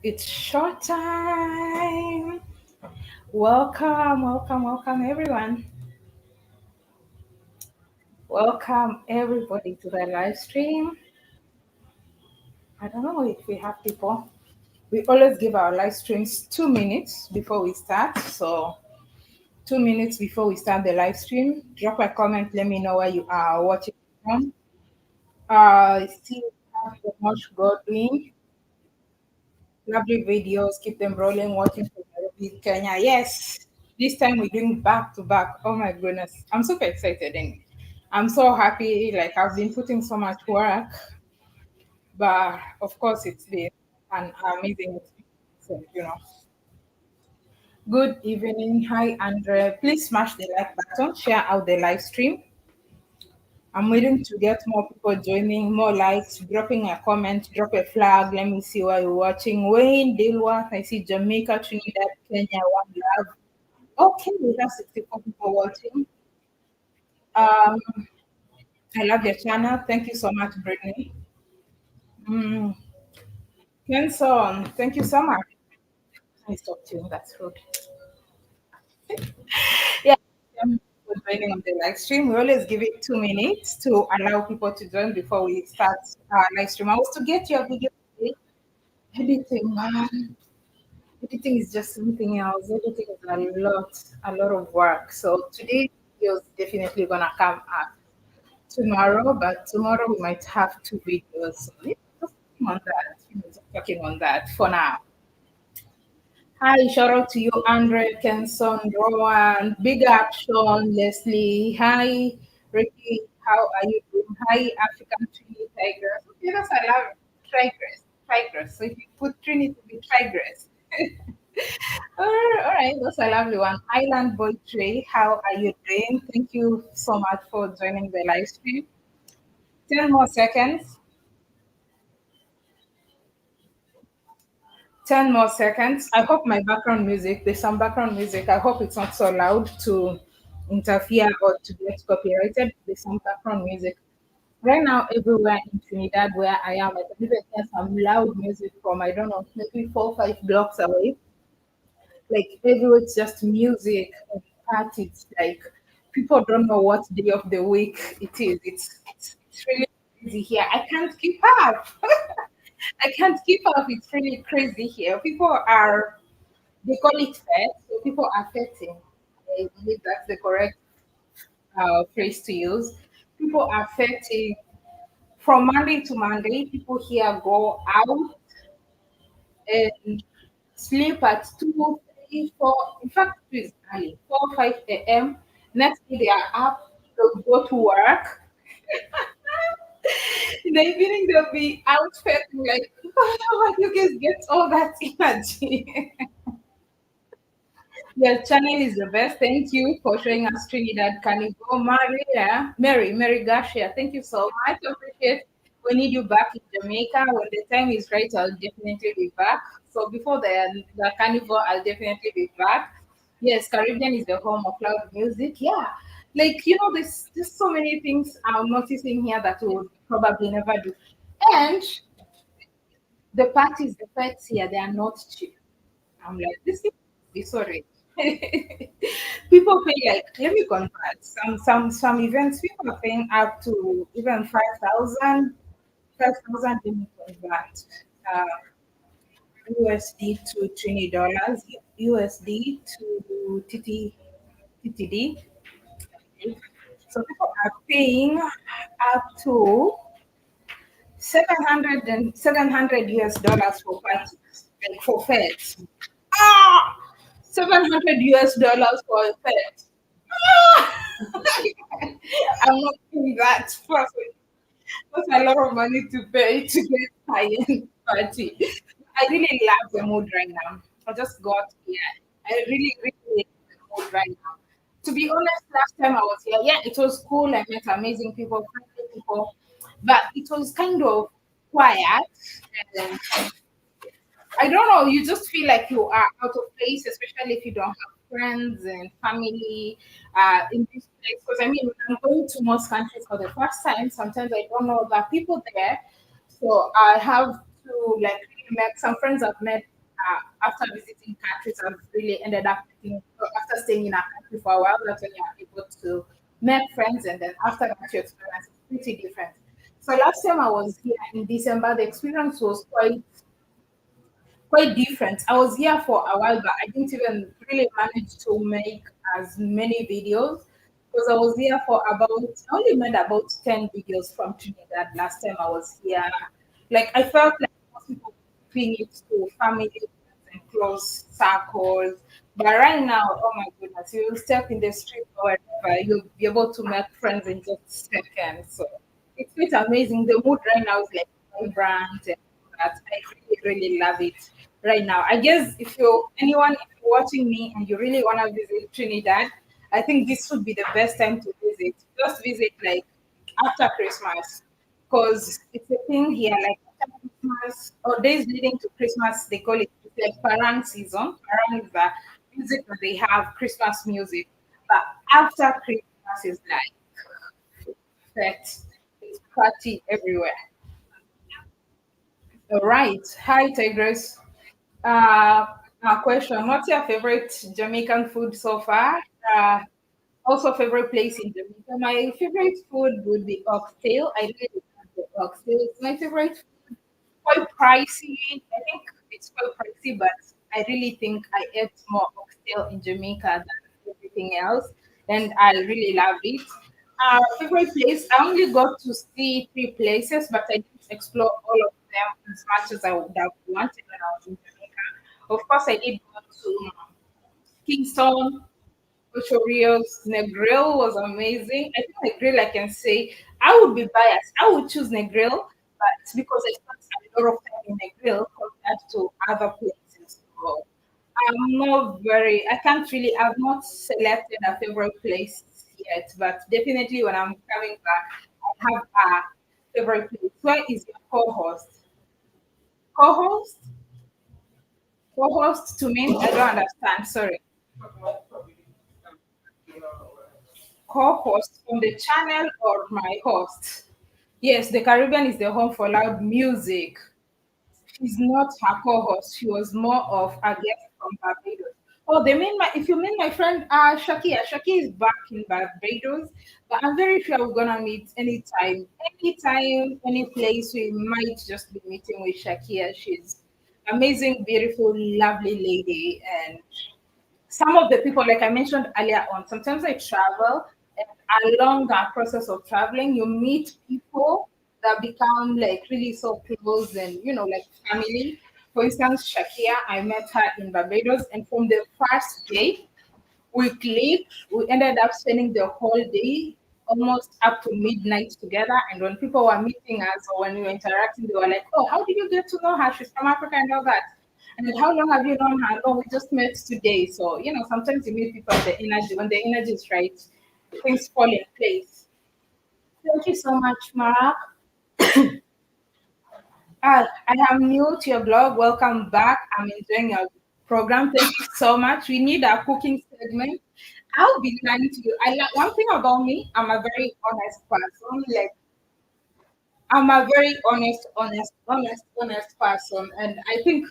It's short time. Welcome, everyone. Welcome, everybody, to the live stream. I don't know if we have people. We always give our live streams 2 minutes before we start. So, 2 minutes before we start the live stream, drop a comment. Let me know where you are watching from. See how much God doing. Lovely videos. Keep them rolling. Watching from Nairobi, Kenya. Yes, this time we're doing back to back. Oh my goodness, I'm super excited and I'm so happy. Like I've been putting so much work, but of course it's been an amazing experience. Good evening. Hi, Andre. Please smash the like button. Share out the live stream. I'm waiting to get more people joining, more likes, dropping a comment, drop a flag. Let me see where you're watching. Wayne, Dilworth, I see Jamaica, Trinidad, Kenya, one love. Okay, we have 64 people watching. Um, I love your channel. Thank you so much, Brittany. Mm, Kenson, thank you so much. I stopped you. That's rude. Yeah, for joining on the live stream. We always give it 2 minutes to allow people to join before we start our live stream. I was to get your video today. Editing, man. Editing is just something else. Editing is a lot of work. So today videos definitely gonna come up tomorrow, but tomorrow we might have two videos. So yeah, just working on that. Just working on that for now. Hi, shout out to you, Andre, Kenson, Rowan, Big Up, Sean, Leslie. Hi, Ricky, how are you doing? Hi, African Trinity Tigress. Okay, that's I love Tigress. Tigress. So if you put Trinity, it will be Tigress. All right, that's a lovely one. Island Boy Trey, how are you doing? Thank you so much for joining the live stream. 10 more seconds. 10 more seconds. I hope my background music, there's some background music. I hope it's not so loud to interfere or to get copyrighted. There's some background music. Right now, everywhere in Trinidad where I am, I can even hear some loud music from, I don't know, maybe 4 or 5 blocks away. Like everywhere, it's just music and parties. Like people don't know what day of the week it is. It's really crazy here. I can't keep up. I can't keep up. It's really crazy here. People are, they call it fed, so people are fetting. I believe that's the correct phrase to use. People are fetting from Monday to Monday. People here go out and sleep at 2, 3, 4. In fact, it's early, 4, 5 a.m. Next day they are up, they'll go to work. In the evening they'll be out fetting like, oh, you guys get all that energy. Your channel is the best. Thank you for showing us Trinidad Carnival. Mary Garcia, thank you so much. Appreciate. We need you back in Jamaica. When the time is right, I'll definitely be back. So before the carnival, I'll definitely be back. Yes, Caribbean is the home of loud music. Yeah. Like, there's so many things I'm noticing here that we would probably never do. And the parties, the flights here, they are not cheap. I'm like, this is sorry. People pay like, let me convert. Some events people are paying up to even 5,000. 5,000 let me convert. Uh, USD to Trinidad, USD to TTD. So people are paying up to 700 US dollars for parties, like for feds. Ah, 700 US dollars for a pet. Ah! I'm not paying that profit. That's a lot of money to pay to get high-end party. I really love the mood right now. I just got here. I really love the mood right now. To be honest, last time I was here, yeah, it was cool. I met amazing people, friendly people, but it was kind of quiet. And I don't know, you just feel like you are out of place, especially if you don't have friends and family in this place. Because I mean, when I'm going to most countries for the first time, sometimes I don't know the people there. So I have to like really met some friends I've met after visiting countries, I've really ended up making, after staying in a country for a while, that's when you're able to make friends, and then after that, your experience is pretty different. So last time I was here in December, the experience was quite different. I was here for a while, but I didn't even really manage to make as many videos because I was here for about, I only made about 10 videos from Trinidad last time I was here. Like, I felt like most people bring it to family and close circles. But right now, oh my goodness, you step in the street or wherever, you'll be able to make friends in just seconds. So it's quite amazing. The mood right now is like vibrant and all that. I really, really love it right now. I guess if if you're watching me and you really want to visit Trinidad, I think this would be the best time to visit. Just visit like after Christmas, because it's a thing here. Like after Christmas or days leading to Christmas, they call it, it's like parang season. Parang is the music that they have, Christmas music. But after Christmas is like fete. It's party everywhere. All right. Hi, Tigress. Question: what's your favorite Jamaican food so far? Uh, Also, favorite place in Jamaica. My favorite food would be oxtail. I really love the oxtail. It's my favorite food. Quite pricey. I think it's quite pricey, but I really think I ate more oxtail in Jamaica than everything else, and I really love it. Favorite place. I only got to see three places, but I didn't explore all of them as much as I would have wanted when I was in Jamaica. Of course, I did go to Kingston, Ocho Rios. Negril was amazing. I think Negril, I can say, I would be biased. I would choose Negril, but it's because I spent a lot of time in Negril compared to other places. So I'm not very, I can't really, I've not selected a favorite place yet, but definitely when I'm coming back, I have a favorite place. Where is your co-host? Co-host? Co-host to me? I don't understand. Sorry. Co-host on the channel or my host? Yes, the Caribbean is the home for loud music. She's not her co-host. She was more of a guest from Barbados. Oh, they mean my if you mean my friend Shakia. Shakia is back in Barbados, but I'm very sure we're gonna meet anytime. Anytime, any place we might just be meeting with Shakia. She's amazing, beautiful, lovely lady, and some of the people, like I mentioned earlier on, sometimes I travel, and along that process of traveling, you meet people that become like really so close and like family. For instance, Shakia, I met her in Barbados, and from the first day we clicked, we ended up spending the whole day almost up to midnight together. And when people were meeting us or when we were interacting, they were like, "Oh, how did you get to know her? She's from Africa and all that." And then, how long have you known her? Oh, we just met today. So, sometimes you meet people at the energy. When the energy is right, things fall in place. Thank you so much, Mark. I am new to your blog. Welcome back. I'm enjoying your program. Thank you so much. We need a cooking segment. I'll be lying to you. One thing about me. I'm a very honest person. Like, I'm a very honest person, and I think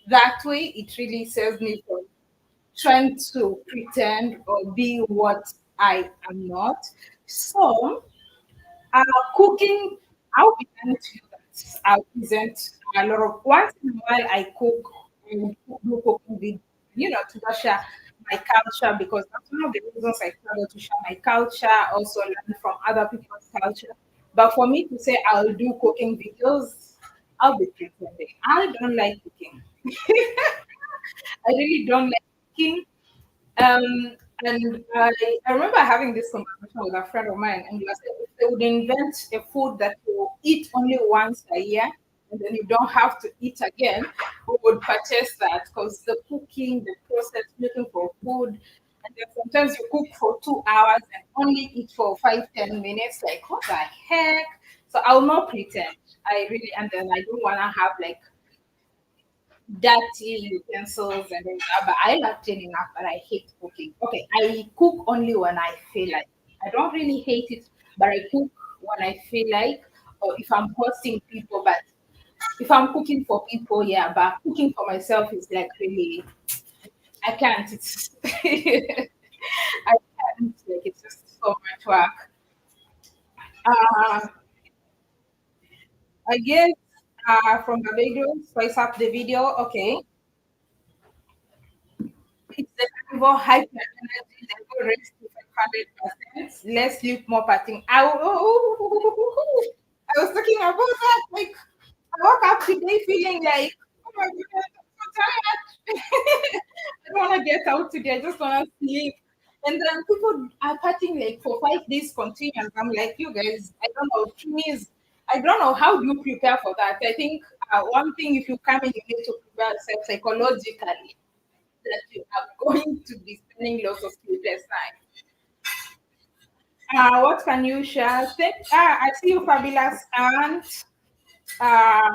that way it really saves me from trying to pretend or be what I am not. So, uh, cooking, I'll be honest to you that I'll present a lot of, once in a while I cook, I will do cooking videos, to just share my culture, because that's one of the reasons I travel, to share my culture, also learn from other people's culture. But for me to say I'll do cooking videos, I'll be pretending. I don't like cooking. I really don't like cooking. And I remember having this conversation with a friend of mine, and you said if they would invent a food that you eat only once a year, and then you don't have to eat again, we would purchase that, because the cooking, the process, looking for food, and then sometimes you cook for 2 hours and only eat for 5, 10 minutes. Like, what the heck? So I'll not pretend. I really, and then I don't want to have like dirty utensils and then but I love cleaning up, but I hate cooking. Okay, I cook only when I feel like. I don't really hate it, but I cook when I feel like, or if I'm hosting people. But If I'm cooking for people, yeah, but cooking for myself is like really, I can't. It's I can't. Like it's just so much work. Uh, I guess from the video, spice up the video. Okay, it's the carnivore hyper energy level raised to 500%. Less sleep, more partying. I was talking about that. Like, I woke up today feeling like, oh my goodness, I'm so tired. I don't want to get out today. I just want to sleep. And then people are partying like for 5 days continuous. I'm like, you guys, I don't know. To me, is I don't know how do you prepare for that. I think one thing, if you come in, you need to prepare yourself psychologically that you are going to be spending lots of sleepless nights. What can you share? I see you, fabulous, and uh,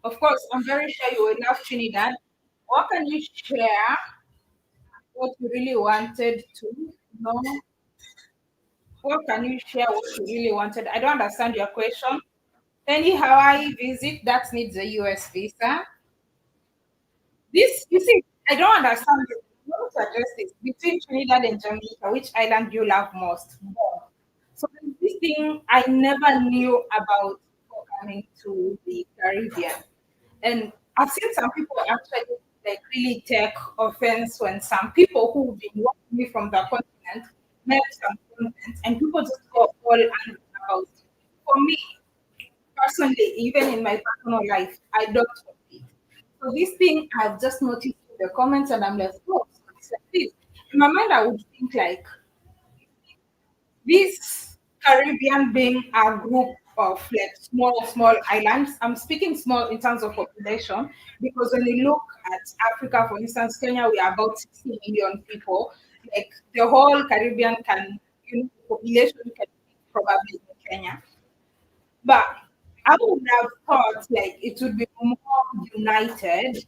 of course, I'm very sure you will love Trinidad. What can you share? What you really wanted to know? What can you share? What you really wanted? I don't understand your question. Any Hawaii visit that needs a US visa? This, you see, I don't understand this. I want to address this. Between Trinidad and Jamaica, which island do you love most? More. So there's this thing I never knew about before coming to the Caribbean. And I've seen some people actually like really take offense when some people who've been watching me from the continent make some content and people just go all angry about it. For me, personally, even in my personal life, I don't compete. So this thing I've just noticed in the comments and I'm like, oh, so it's like this. In my mind, I would think like this Caribbean being a group of like small islands. I'm speaking small in terms of population because when you look at Africa, for instance, Kenya, we are about 60 million people. Like the whole Caribbean can, population can be probably in Kenya. But I would have thought like it would be more united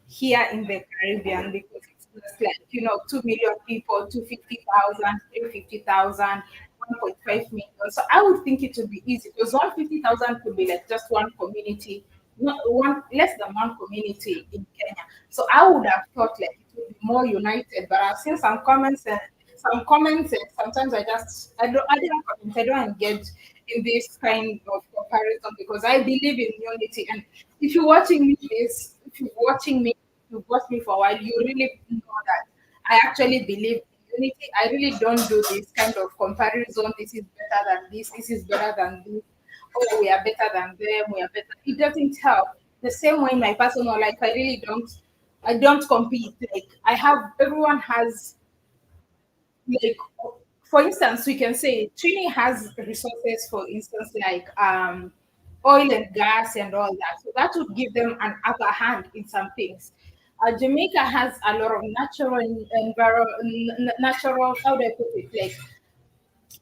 here in the Caribbean because it's just like, 2 million people, 250,000, 350,000, 1.5 million. So I would think it would be easy because 150,000 could be like just one community, not one less than one community in Kenya. So I would have thought like it would be more united. But I've seen some comments and sometimes I don't comment, I don't engage in this kind of comparison because I believe in unity. And if you've watched me for a while, you really know that I actually believe in unity. I really don't do this kind of comparison. This is better than this is better than this. Oh, we are better than them, we are better. It doesn't help. The same way in my personal life, I don't compete. Like I have everyone has like for instance, we can say Trini has resources, for instance, like oil and gas and all that. So that would give them an upper hand in some things. Jamaica has a lot of natural, how do I put it,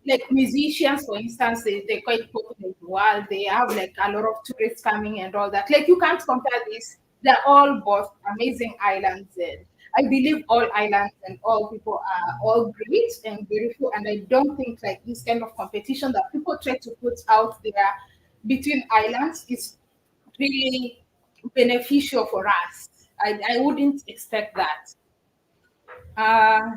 like musicians, for instance, they're quite popular in the world. They have like a lot of tourists coming and all that. Like you can't compare this. They're all both amazing islands. And I believe all islands and all people are all great and beautiful. And I don't think like this kind of competition that people try to put out there between islands is really beneficial for us. I wouldn't expect that. Uh,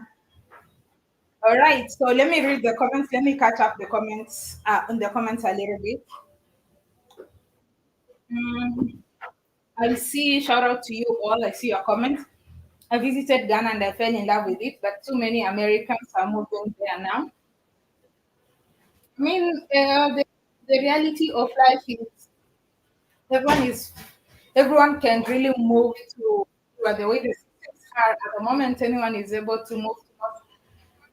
all right, so let me read the comments. Let me catch up the comments in the comments a little bit. Mm, I see. Shout out to you all. I see your comments. I visited Ghana and I fell in love with it, but too many Americans are moving there now. I mean, the reality of life everyone is everyone can really move to the way the systems are at the moment. Anyone is able to move to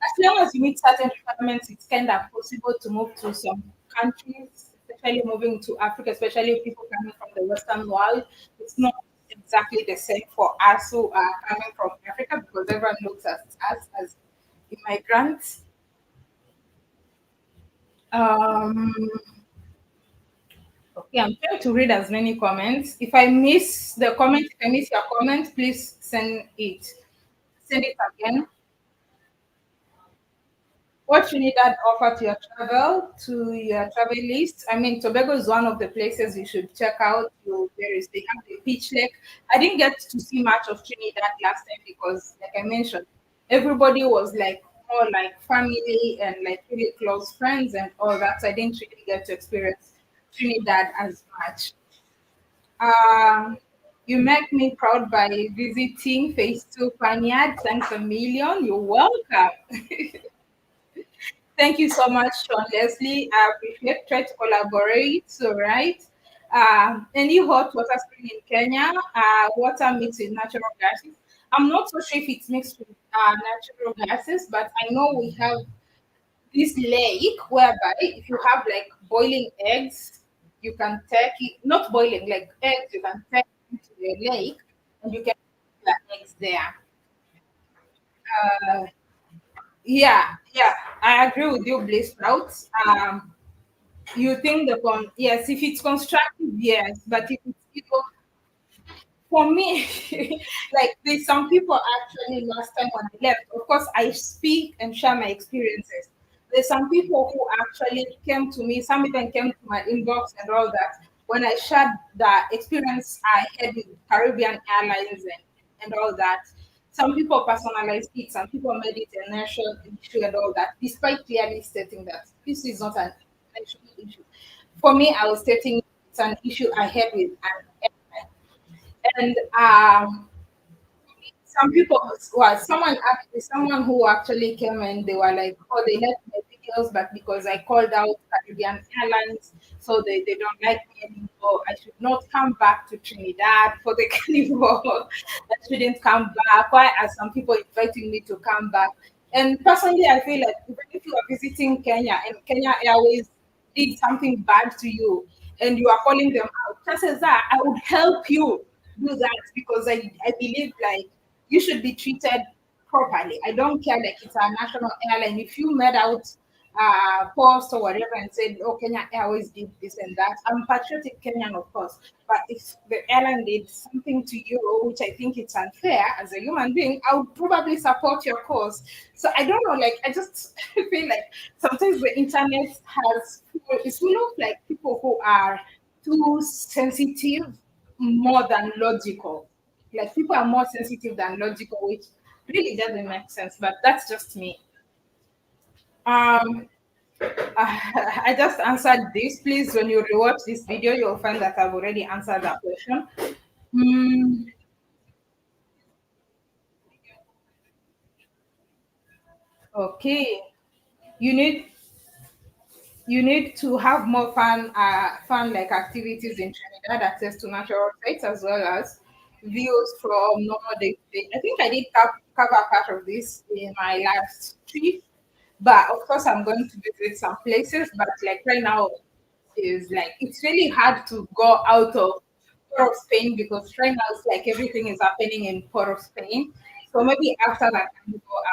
as long as you meet certain requirements, it's kind of possible to move to some countries, especially moving to Africa, especially people coming from the Western world. It's not exactly the same for us who are coming from Africa because everyone looks at us as immigrants. Um, okay, I'm trying to read as many comments. If I miss the comment, if I miss your comment, please send it. Send it again. what Trinidad offer to your travel list. I mean, Tobago is one of the places you should check out. They have the Peach Lake. I didn't get to see much of Trinidad last time because, like I mentioned, everybody was like more like family and like really close friends and all that. So I didn't really get to experience Trinidad as much. Um, you make me proud by visiting Phase 2 Vineyard. Thanks a million. You're welcome. Thank you so much, Sean Leslie. I appreciate try to collaborate. So right. Any hot water spring in Kenya, water mixed with natural gases. I'm not so sure if it's mixed with natural gases, but I know we have this lake whereby if you have like boiling eggs, you can take it, not boiling, like eggs, you can take it to the lake and you can put the eggs there. Uh, yeah, I agree with you, Blaze Sprouts. You think yes, if it's constructive, yes, but if it's for me, like there's some people actually last time when I left, of course I speak and share my experiences. There's some people who actually came to me, some even came to my inbox and all that when I shared the experience I had with Caribbean Airlines and all that. Some people personalized it, some people made it a national issue and all that, despite clearly stating that this is not an national issue. For me, I was stating it's an issue I had with an airline. And some people, well, someone who actually came and they were like, oh, they like my videos, but because I called out Caribbean Airlines, so they don't like me anymore. I should not come back to Trinidad for the carnival. I shouldn't come back. Why are some people inviting me to come back? And personally, I feel like even if you are visiting Kenya and Kenya Airways did something bad to you and you are calling them out, chances are I would help you do that because I believe like you should be treated properly. I don't care like it's a national airline. If you made out post or whatever and said, "Oh, Kenya Airways did this and that," I'm patriotic Kenyan, of course. But if the airline did something to you, which I think it's unfair as a human being, I would probably support your cause. So I don't know. Like I just feel like sometimes the internet it's full of like people who are too sensitive more than logical. Like people are more sensitive than logical, which really doesn't make sense. But that's just me. Um, I just answered this. Please, when you rewatch this video, you'll find that I've already answered that question. Mm, okay. You need you need to have more fun like activities in Trinidad, access to natural sites as well as views from normal day. I think I did cover part of this in my last trip, but of course I'm going to visit some places. But like right now, is like it's really hard to go out of Port of Spain because right now it's like everything is happening in Port of Spain. So maybe after that,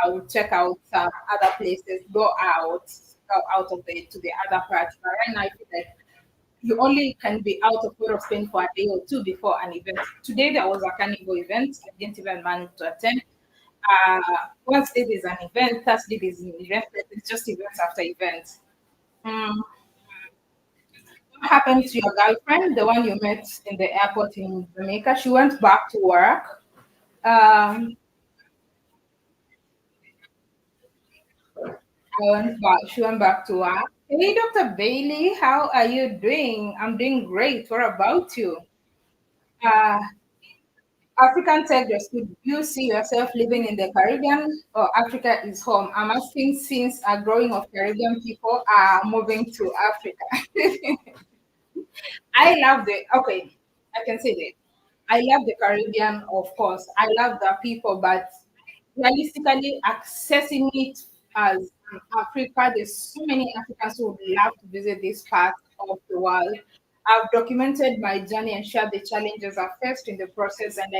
I will check out some other places, go out of the to the other parts. But right now, I feel like you only can be out of Port of Spain for a day or two before an event. Today there was a carnival event. I didn't even manage to attend. Uh, Wednesday there's an event. Thursday there's an event. It's just events after events. Mm. What happened to your girlfriend, the one you met in the airport in Jamaica? She went back to work. Um, she went back to work. Hey, Dr. Bailey, how are you doing? I'm doing great. What about you? Uh, African Tigress, could you see yourself living in the Caribbean or Africa is home? I'm asking since a growing of Caribbean people are moving to Africa. I love okay, I can say that. I love the Caribbean, of course. I love the people, but realistically, accessing it as Africa, there's so many Africans who would love to visit this part of the world. I've documented my journey and shared the challenges I faced in the process, and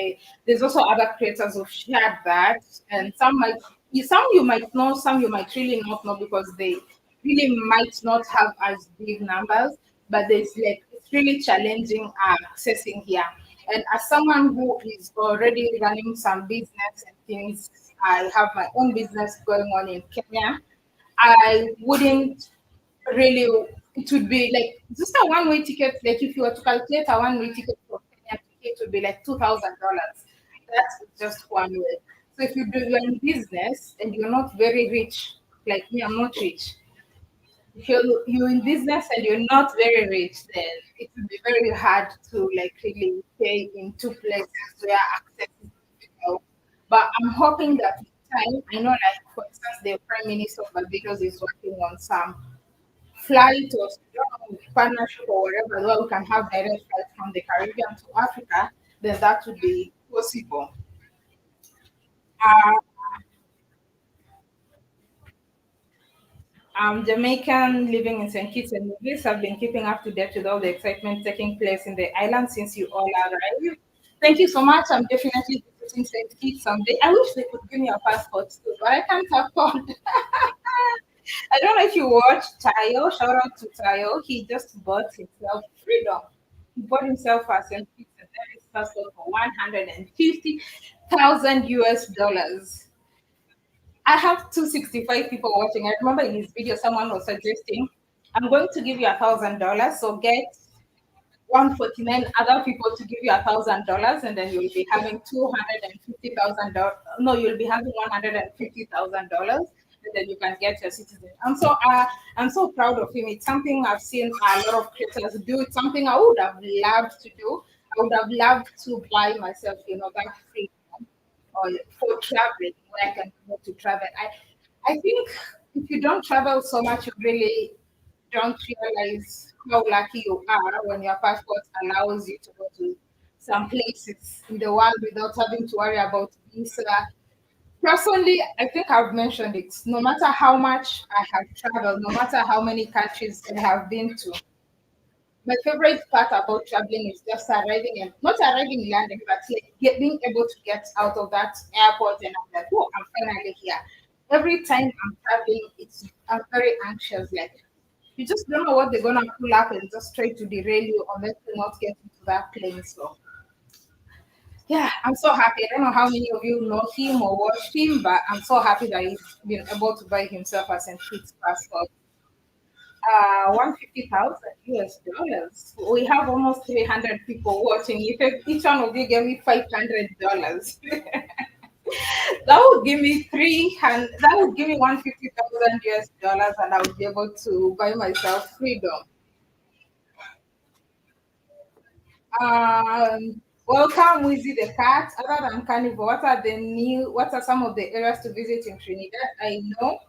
there's also other creators who've shared that, and some you might know, some you might really not know because they really might not have as big numbers, but there's like it's really challenging accessing here. And as someone who is already running some business and things, I have my own business going on in Kenya. I wouldn't really. It would be like just a one-way ticket. Like if you were to calculate a one-way ticket from Kenya to Haiti, it would be like $2,000. That's just one way. So if you're in business and you're not very rich, like me, I'm not rich. If you're in business and you're not very rich, then it will be very hard to like really pay in two places where access is difficult. But I'm hoping that with time, I know like for instance the Prime Minister of Barbados is working on some flight or partnership or whatever where we can have direct flights from the Caribbean to Africa, then that would be possible. Uh, Jamaican living in St. Kitts and Nevis have been keeping up to date with all the excitement taking place in the island since you all arrived. Thank you so much. I'm definitely visiting St. Kitts someday. I wish they could give me a passport too, but I can't afford. I don't know if you watched Tayo. Shout out to Tayo. He just bought himself freedom. He bought himself a St. Kitts and Nevis passport for 150,000 US dollars. I have 265 people watching. I remember in his video, someone was suggesting, I'm going to give you $1,000. So get 149 other people to give you $1,000, and then you'll be having $250,000. No, you'll be having $150,000, and then you can get your citizen. I'm so proud of him. It's something I've seen a lot of creators do. It's something I would have loved to do. I would have loved to buy myself, that free or for traveling where I can go to travel. I think if you don't travel so much, you really don't realize how lucky you are when your passport allows you to go to some places in the world without having to worry about visa. Personally, I think I've mentioned it. No matter how much I have traveled, no matter how many countries I have been to, my favorite part about traveling is just arriving and not arriving in London, but like being able to get out of that airport and I'm like, oh, I'm finally here. Every time I'm traveling, I'm very anxious. Like you just don't know what they're gonna pull up and just try to derail you unless you not get into that plane. So yeah, I'm so happy. I don't know how many of you know him or watched him, but I'm so happy that he's been able to buy himself a St. Kitts passport. 150,000 US dollars. We have almost 300 people watching. If each one of you gave me $500, that would give me 300. That would give me 150,000 US dollars, and I would be able to buy myself freedom. Welcome, Wizzy the cat. Other than Carnival, what are some of the areas to visit in Trinidad? I know.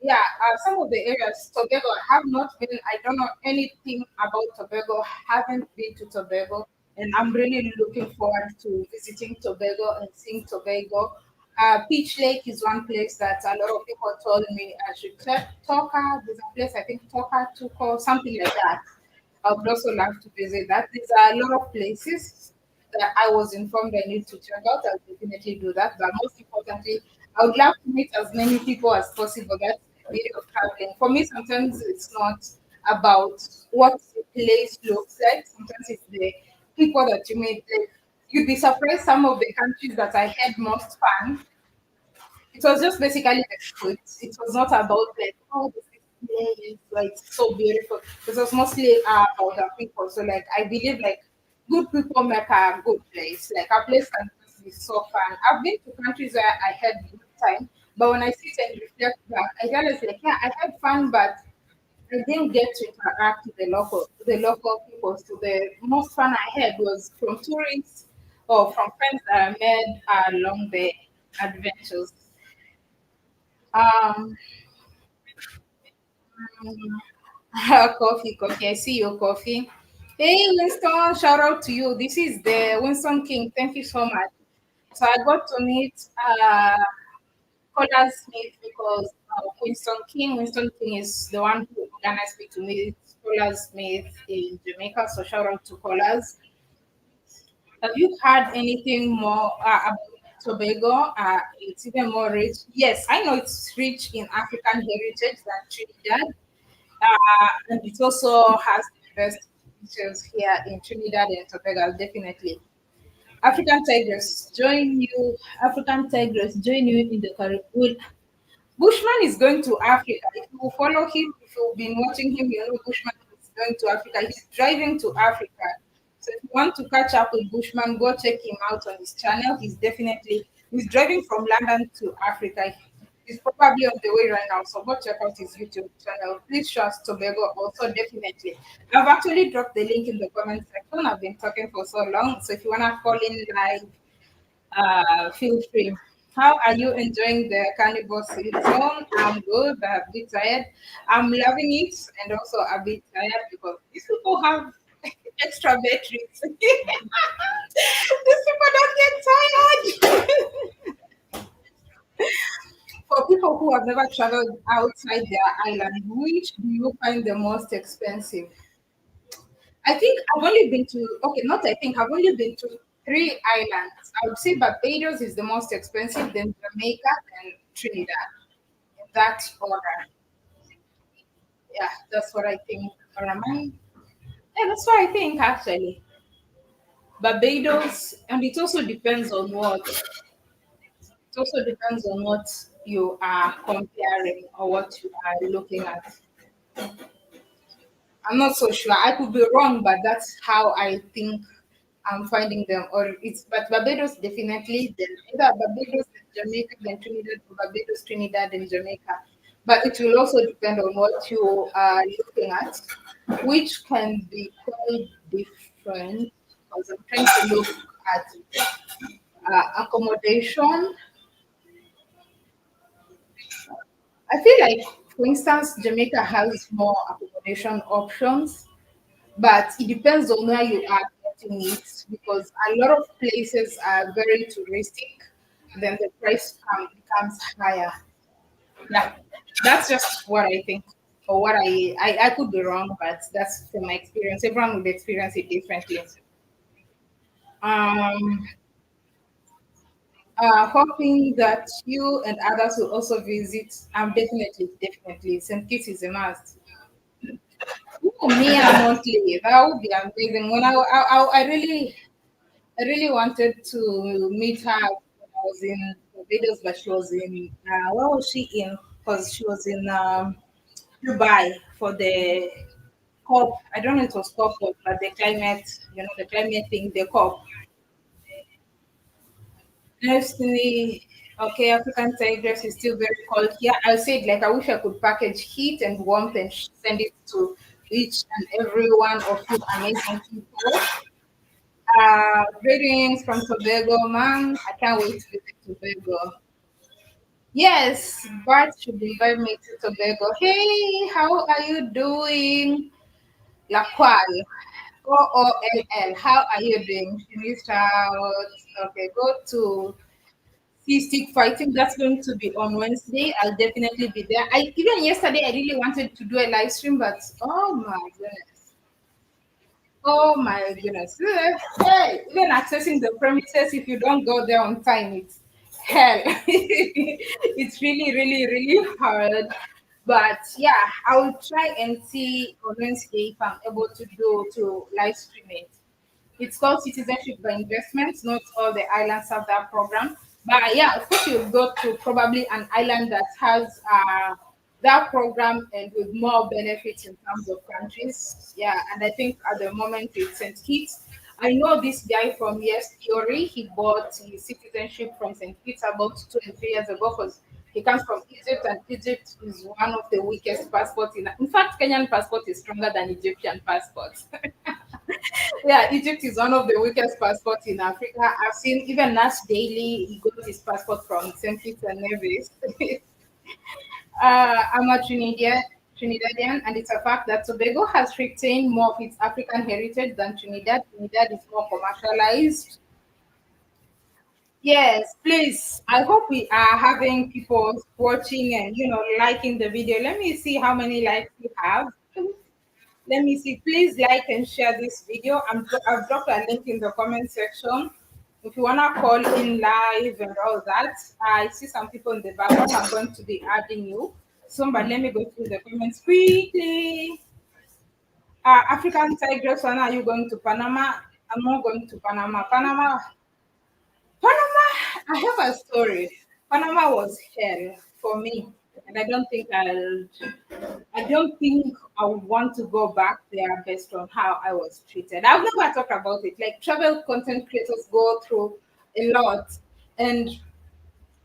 Yeah, some of the areas, Tobago, I have not been, I don't know anything about Tobago, haven't been to Tobago, and I'm really looking forward to visiting Tobago and seeing Tobago. Peach Lake is one place that a lot of people told me I should check. Toka, there's a place, I think Toka, Tuko, something like that. I would also love to visit that. There's a lot of places that I was informed I need to check out. I'll definitely do that. But most importantly, I would love to meet as many people as possible. That's the beauty of traveling. For me, sometimes it's not about what the place looks like. Sometimes it's the people that you meet. Like, you'd be surprised some of the countries that I had most fun it was just basically the food. It was not about like, oh, this place like so beautiful. It was mostly about the people. So like I believe like good people make a good place. Like a place can just be so fun. I've been to countries where I had a good time, but when I sit and reflect back, I realize like yeah, I had fun, but I didn't get to interact with the local people. So the most fun I had was from tourists or from friends that I met along the adventures. Um, coffee, coffee. I see your coffee. Hey, Winston, shout out to you. This is the Winston King. Thank you so much. So I got to meet Collar Smith because Winston King. Winston King is the one who organized me to meet Collar Smith in Jamaica. So shout out to Collars. Have you heard anything more about Tobago? It's even more rich. Yes, I know it's rich in African heritage than Trinidad. And it also has the best features here in Trinidad and Tobago, definitely. African Tigress, join you. African Tigress, join you in the Caribbean. Bushman is going to Africa. If you follow him, if you've been watching him, you know Bushman is going to Africa. He's driving to Africa. So if you want to catch up with Bushman, go check him out on his channel. He's driving from London to Africa. He's probably on the way right now. So go check out his YouTube channel. Please trust Tobago also definitely. I've actually dropped the link in the comment section. I've been talking for so long. So if you wanna call in live, feel free. How are you enjoying the Carnival season? I'm good, but a bit tired. I'm loving it and also a bit tired because these people have extra batteries. These people don't get tired. For people who have never traveled outside their island, which do you find the most expensive? I think I've only been to, okay, not I think, I've only been to three islands. I would say Barbados is the most expensive, then Jamaica, then Trinidad. In that order. Yeah, that's what I think. Or am I? Yeah, that's what I think actually. Barbados, and it also depends on what you are comparing or what you are looking at. I'm not so sure. I could be wrong, but that's how I think I'm finding them. Or it's but Barbados definitely, then either Barbados and Jamaica, then Trinidad, or Barbados, Trinidad, and Jamaica. But it will also depend on what you are looking at, which can be quite different. Because I'm trying to look at accommodation. I feel like, for instance, Jamaica has more accommodation options, but it depends on where you are getting it because a lot of places are very touristic, then the price becomes higher. Yeah, that's just what I think, or what I could be wrong, but that's from my experience. Everyone would experience it differently. Um, hoping that you and others will also visit. Definitely. St. Kitts is a must. Ooh, Mia monthly, that would be amazing. I really wanted to meet her when I was in Barbados, but she was in where was she in? Because she was in Dubai for the COP. I don't know if it was COP, but the climate, the climate thing, the COP. Honestly, okay, African Tigress is still very cold here. I'll say it like I wish I could package heat and warmth and send it to each and every one of you amazing people. Greetings from Tobago, man. I can't wait to visit Tobago. Yes, Bart should invite me to Tobago. Hey, how are you doing? Laqual. OOLL. How are you doing? Finish out. Okay, go to see stick fighting. That's going to be on Wednesday. I'll definitely be there. I even yesterday I really wanted to do a live stream, but oh my goodness. Oh my goodness. Hey, even accessing the premises, if you don't go there on time, it's hell. It's really, really, really hard. But yeah, I will try and see on Wednesday if I'm able to live stream it. It's called Citizenship by Investments. Not all the islands have that program. But yeah, of course, you'll go to probably an island that has that program and with more benefits in terms of countries. Yeah, and I think at the moment it's St. Kitts. I know this guy from Yes Theory. He bought his citizenship from St. Kitts about 2 and 3 years ago because he comes from Egypt, and Egypt is one of the weakest passports in fact, Kenyan passport is stronger than Egyptian passports. Yeah, Egypt is one of the weakest passports in Africa. I've seen even Nash Daily, he got his passport from St. Kitts and Nevis. I'm a Trinidadian, and it's a fact that Tobago has retained more of its African heritage than Trinidad. Trinidad is more commercialized. Yes, please. I hope we are having people watching and liking the video. Let me see how many likes we have. Let me see. Please like and share this video. I've dropped a link in the comment section. If you wanna call in live and all that, I see some people in the background. I'm going to be adding you soon, but let me go through the comments quickly. African Tigress, when are you going to Panama? I'm not going to Panama. Panama. I have a story. Panama was hell for me. and I don't think I would want to go back there based on how I was treated. I've never talked about it. Like travel content creators go through a lot, and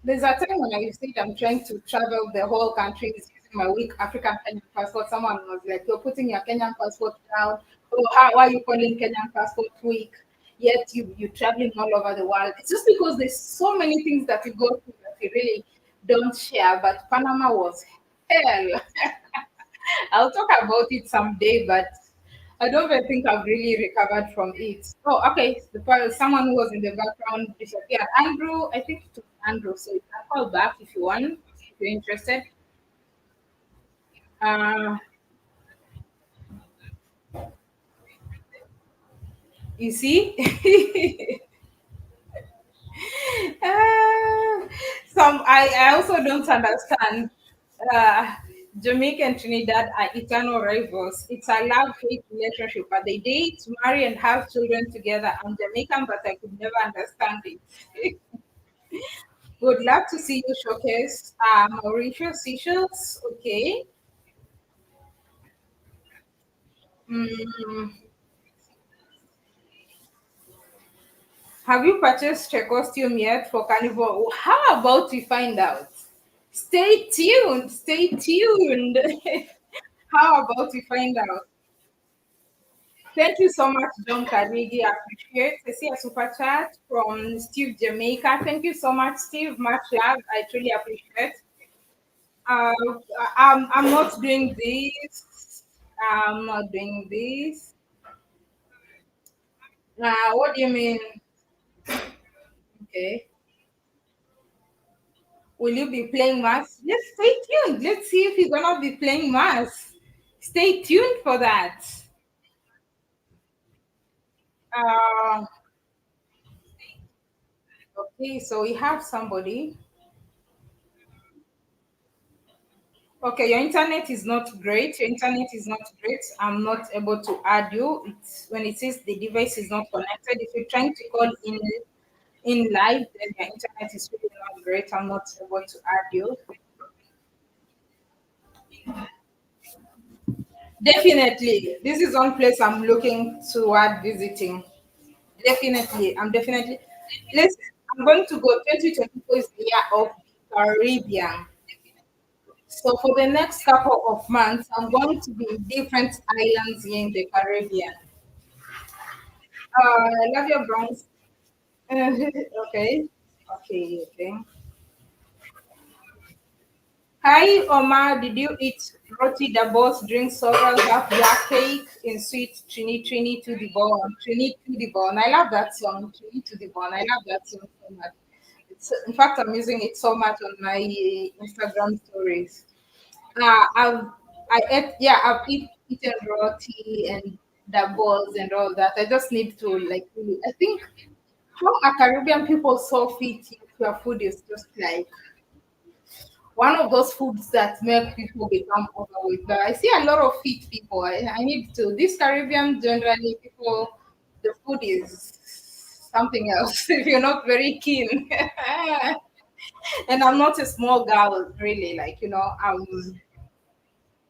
there's a time when I said I'm trying to travel the whole country using my weak African Kenyan passport. Someone was like, "You're putting your Kenyan passport down. Oh, why are you calling Kenyan passport weak? Yet you're traveling all over the world." It's just because there's so many things that you go through that you really don't share. But Panama was hell. I'll talk about it someday, but I don't even think I've really recovered from it. Oh, okay. Someone who was in the background disappeared. Andrew, I think it was Andrew. So you can call back if you want, if you're interested. Uh, you see, uh, I also don't understand. Uh, Jamaica and Trinidad are eternal rivals. It's a love-hate relationship, but they date, marry, and have children together. I'm Jamaican, but I could never understand it. Would love to see you showcase Mauritius, Seychelles. Okay. Mm, have you purchased a costume yet for Carnival? How about we find out? Stay tuned. Stay tuned. How about we find out? Thank you so much, John Carnegie. I appreciate. I see a super chat from Steve Jamaica. Thank you so much, Steve. Much love. I truly appreciate. Uh, I'm not doing this. I'm not doing this. What do you mean? Okay. Will you be playing mass? Let's stay tuned. Let's see if you're gonna be playing mass. Stay tuned for that. Uh, okay, so we have somebody. Okay, your internet is not great. Your internet is not great. I'm not able to add you. It's when it says the device is not connected. If you're trying to call in live, then your internet is really not great. I'm not able to add you. Definitely, this is one place I'm looking toward visiting. Definitely, I'm definitely. Let's. I'm going to go. 2024 is the year of the Caribbean. So for the next couple of months, I'm going to be in different islands here in the Caribbean. I love your bronze. Okay. Okay. Okay. Hi, Omar. Did you eat roti da boss, drink sorrel, have black cake in sweet Trini Trini to the bone? Trini to the bone. I love that song. Trini to the bone. I love that song so much. In fact, I'm using it so much on my Instagram stories. I've eaten roti and the balls and all that. I just need to like really. I think how are Caribbean people so fit if your food is just like one of those foods that make people become overweight. But I see a lot of fit people. I need to. This Caribbean generally people, the food is something else. If you're not very keen, and I'm not a small girl, really. Like I'm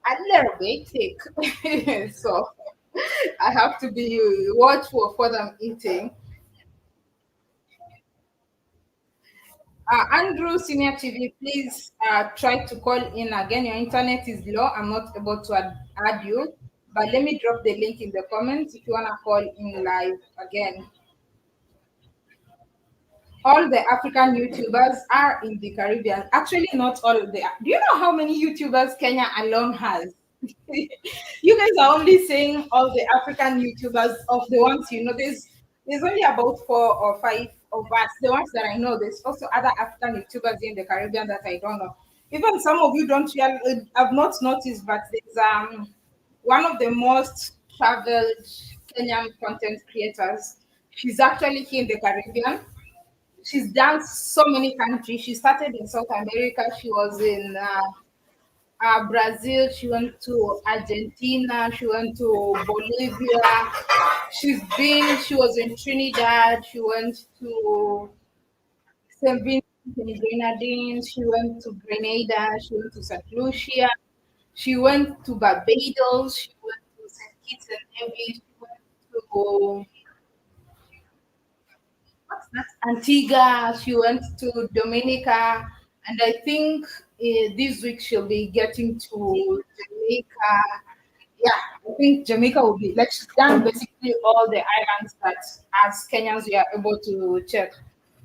a little bit thick, so I have to be watchful of what I'm eating. Andrew, Senior TV, please try to call in again. Your internet is low. I'm not able to add you, but let me drop the link in the comments if you want to call in live again. All the African YouTubers are in the Caribbean. Actually, not all of the. Do you know how many YouTubers Kenya alone has? You guys are only saying all the African YouTubers of the ones you know. There's only about 4 or 5 of us. The ones that I know. There's also other African YouTubers in the Caribbean that I don't know. Even some of you don't really, I've not noticed, but there's one of the most traveled Kenyan content creators. She's actually here in the Caribbean. She's done so many countries. She started in South America. She was in Brazil. She went to Argentina. She went to Bolivia. She was in Trinidad. She went to St. Vincent Grenadines, she went to Grenada, she went to St. Lucia, she went to Barbados, she went to St. Kitts and Nevis, she went to what's that? Antigua, she went to Dominica, and I think this week she'll be getting to Jamaica. Yeah, I think Jamaica will be like she's done basically all the islands that as Kenyans we are able to check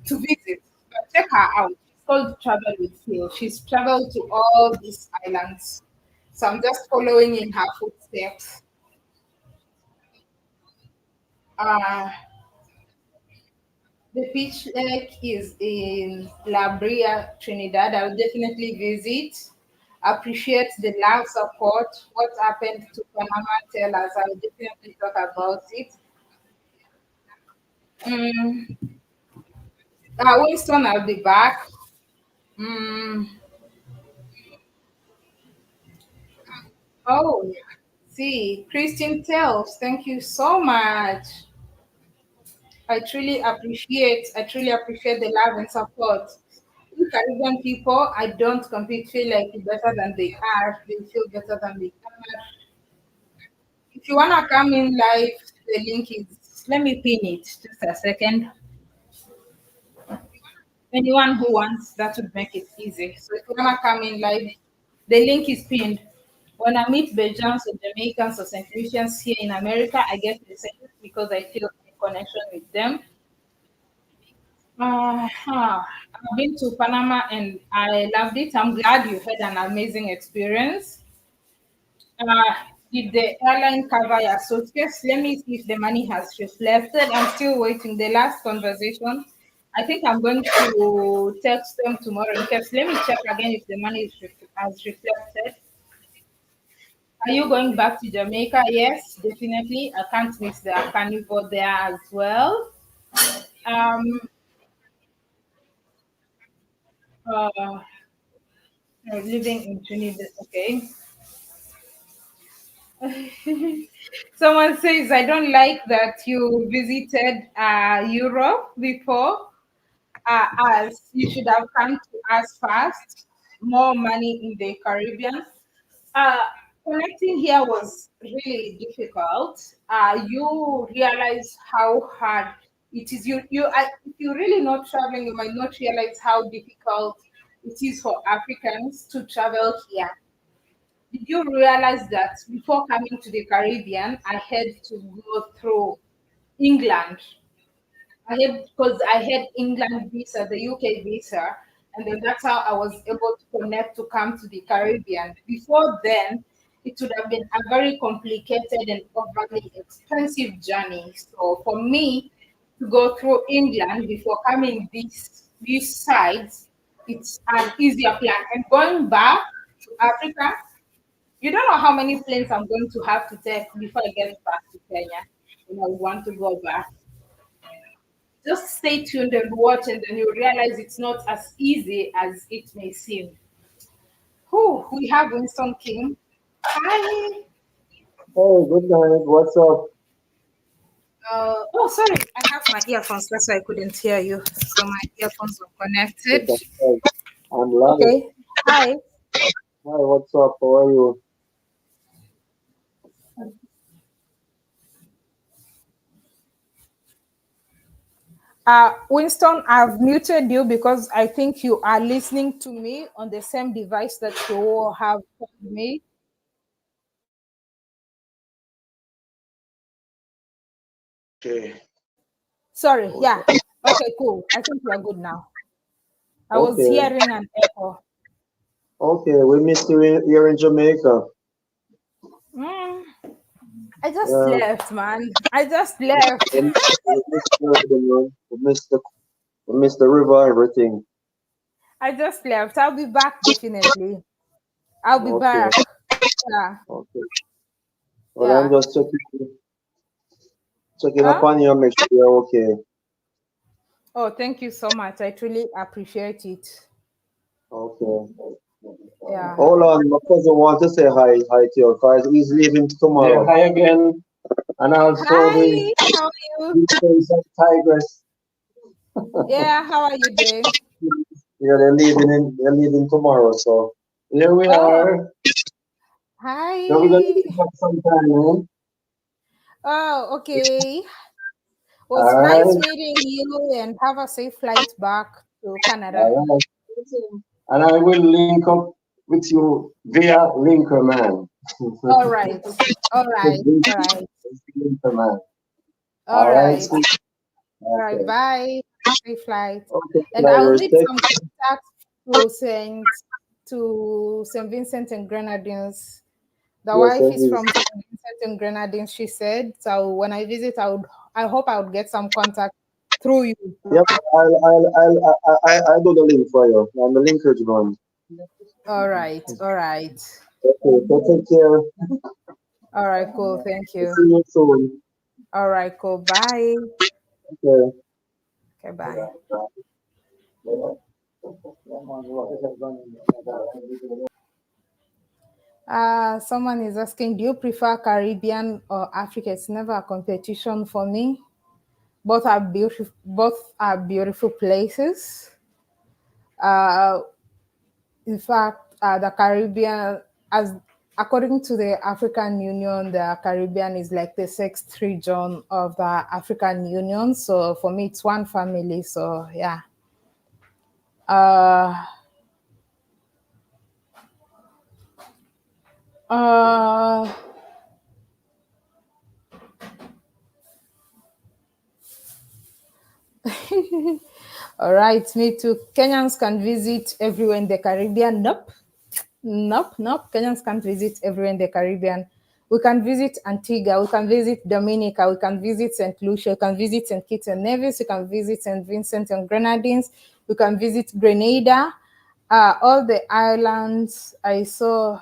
to visit. But check her out. She's called Travel with Phil. She's traveled to all these islands. So I'm just following in her footsteps. Uh, the beach lake is in La Brea, Trinidad. I'll definitely visit. Appreciate the love support. What happened to Panama? Tell us. I'll definitely talk about it. Mm, Winston, I'll be back. Mm, oh, see, Christine tells. Thank you so much. I truly appreciate the love and support. In Caribbean people, I don't compete feel like better than they are. They feel better than they are. If you wanna come in live, the link is. Let me pin it. Just a second. Anyone who wants that would make it easy. So if you wanna come in live, the link is pinned. When I meet Bajans or Jamaicans or St. Lucians here in America, I get excited because I feel a connection with them. I've been to Panama and I loved it. I'm glad you had an amazing experience. Uh, did the airline cover your suitcase? Let me see if the money has reflected. I'm still waiting. The last conversation, I think I'm going to text them tomorrow. In case, let me check again if the money has reflected. Are you going back to Jamaica? Yes, definitely. I can't miss the Carnival there as well. Um, uh, living in Trinidad. Okay. Someone says, I don't like that you visited Europe before us. You should have come to us first. More money in the Caribbean. Uh, Connecting here was really difficult. You realize how hard it is. If you're really not traveling, you might not realize how difficult it is for Africans to travel here. Did you realize that before coming to the Caribbean, I had to go through England? I had England visa, the UK visa, and then that's how I was able to connect to come to the Caribbean. Before then, it would have been a very complicated and overly expensive journey. So for me to go through England before coming these sides, it's an easier plan. And going back to Africa, you don't know how many planes I'm going to have to take before I get back to Kenya. I want to go back. Just stay tuned and watch, and then you realize it's not as easy as it may seem. Who we have Winston King. Hi. Hey, good night. What's up? Oh, sorry. I have my earphones. That's why I couldn't hear you. So my earphones were connected. Hey, I'm live. Okay. Hi. Hi, what's up? How are you? Winston, I've muted you because I think you are listening to me on the same device that you have called me. Okay. Sorry. Yeah. Okay, cool. I think we are good now. I was Okay. hearing an echo. Okay, we missed you here in Jamaica. Mm, I just Yeah, left, man. I just left. we missed everything, man. We missed the river, everything. I just left. I'll be back definitely. I'll be Okay, back. Yeah. okay. Well, I'm Yeah. just checking up Huh? on you and make sure you're okay. Oh, thank you so much. I truly appreciate it. Okay. Yeah. Hold on, my cousin wants to say hi to you, because he's leaving tomorrow. Yeah, hi again. And also Hi. How are you? the face of Tigress. Yeah. How are you doing? Yeah, they're leaving tomorrow, so here we Oh, are. So we're gonna hi. meet back sometime, man. Oh, okay. Was All nice right, meeting you and have a safe flight back to Canada. all right. And I will link up with you via Linker, man. All right. All right. All right. Linker, man. All All right, right. sweet. All right. Okay. Bye. Safe flight. Okay, And I'll drivers, need take. some contacts to St. Vincent and Grenadines. The Yes, wife sir, is please. from St. Vincent and Grenadines, she said. So when I visit, I hope I would get some contact through you. Yep, I'll do the link for you. I'm the linkage one. All right. All right. Okay, so take care. All right, cool. Thank you. See you soon. All right, cool. Bye. Okay. Okay, bye. Someone is asking, do you prefer Caribbean or Africa? It's never a competition for me. Both are beautiful. Both are beautiful places. Uh, in fact, the Caribbean, as according to the African Union, the Caribbean is like the sixth region of the African Union. So for me, it's one family. So yeah. Uh, uh, all right, me too. Kenyans can visit everywhere in the Caribbean. Nope. Nope, nope. Kenyans can't visit everywhere in the Caribbean. We can visit Antigua, we can visit Dominica, we can visit St. Lucia, we can visit St. Kitts and Nevis, we can visit St. Vincent and Grenadines, we can visit Grenada, all the islands. I saw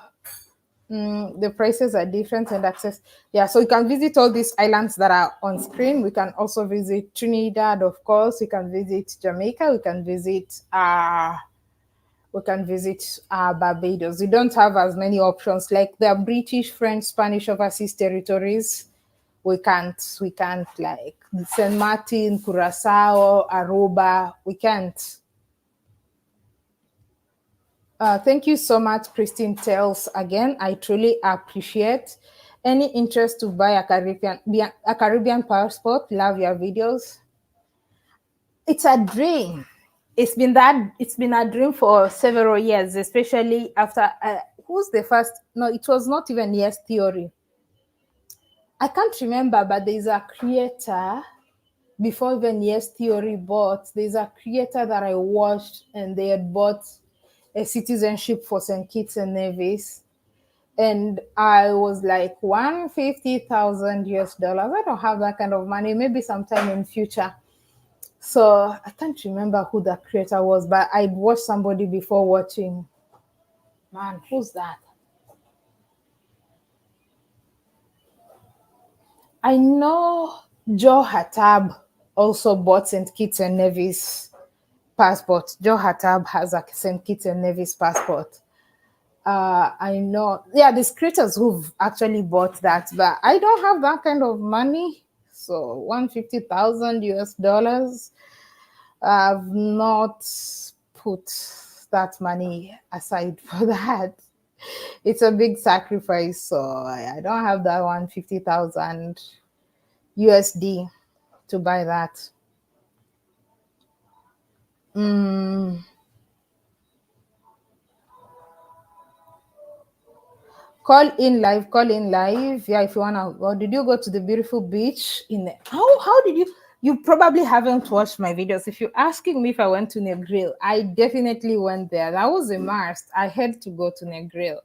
the prices are different and access. Yeah, so you can visit all these islands that are on screen. We can also visit Trinidad, of course. We can visit Jamaica. We can visit Barbados. We don't have as many options like the British, French, Spanish overseas territories. We can't like Saint Martin, Curacao, Aruba. We can't. Thank you so much, Christine Tells. Again, I truly appreciate any interest to buy a Caribbean passport. Love your videos. It's a dream. It's been a dream for several years, especially after who's the first? No, it was not even yes theory. I can't remember, but there's a creator before even yes theory bought. There's a creator that I watched, and they had bought a citizenship for St. Kitts and Nevis, and I was like 150,000 US dollars. I don't have that kind of money. Maybe sometime in future. So I can't remember who the creator was, but I'd watched somebody before watching. Man, who's that? I know Joe Hatab also bought St. Kitts and Nevis passport. Joe Hatab has a St. Kitts and Nevis passport. I know, yeah, there's creators who've actually bought that, but I don't have that kind of money. So 150,000 US dollars. I've not put that money aside for that. It's a big sacrifice, so I don't have that 150,000 USD to buy that. Call in live, call in live. Yeah, if you wanna go. Did you go to the beautiful beach in the, how did you probably haven't watched my videos. If you're asking me if I went to Negril, I definitely went there. That was a must. I had to go to Negril.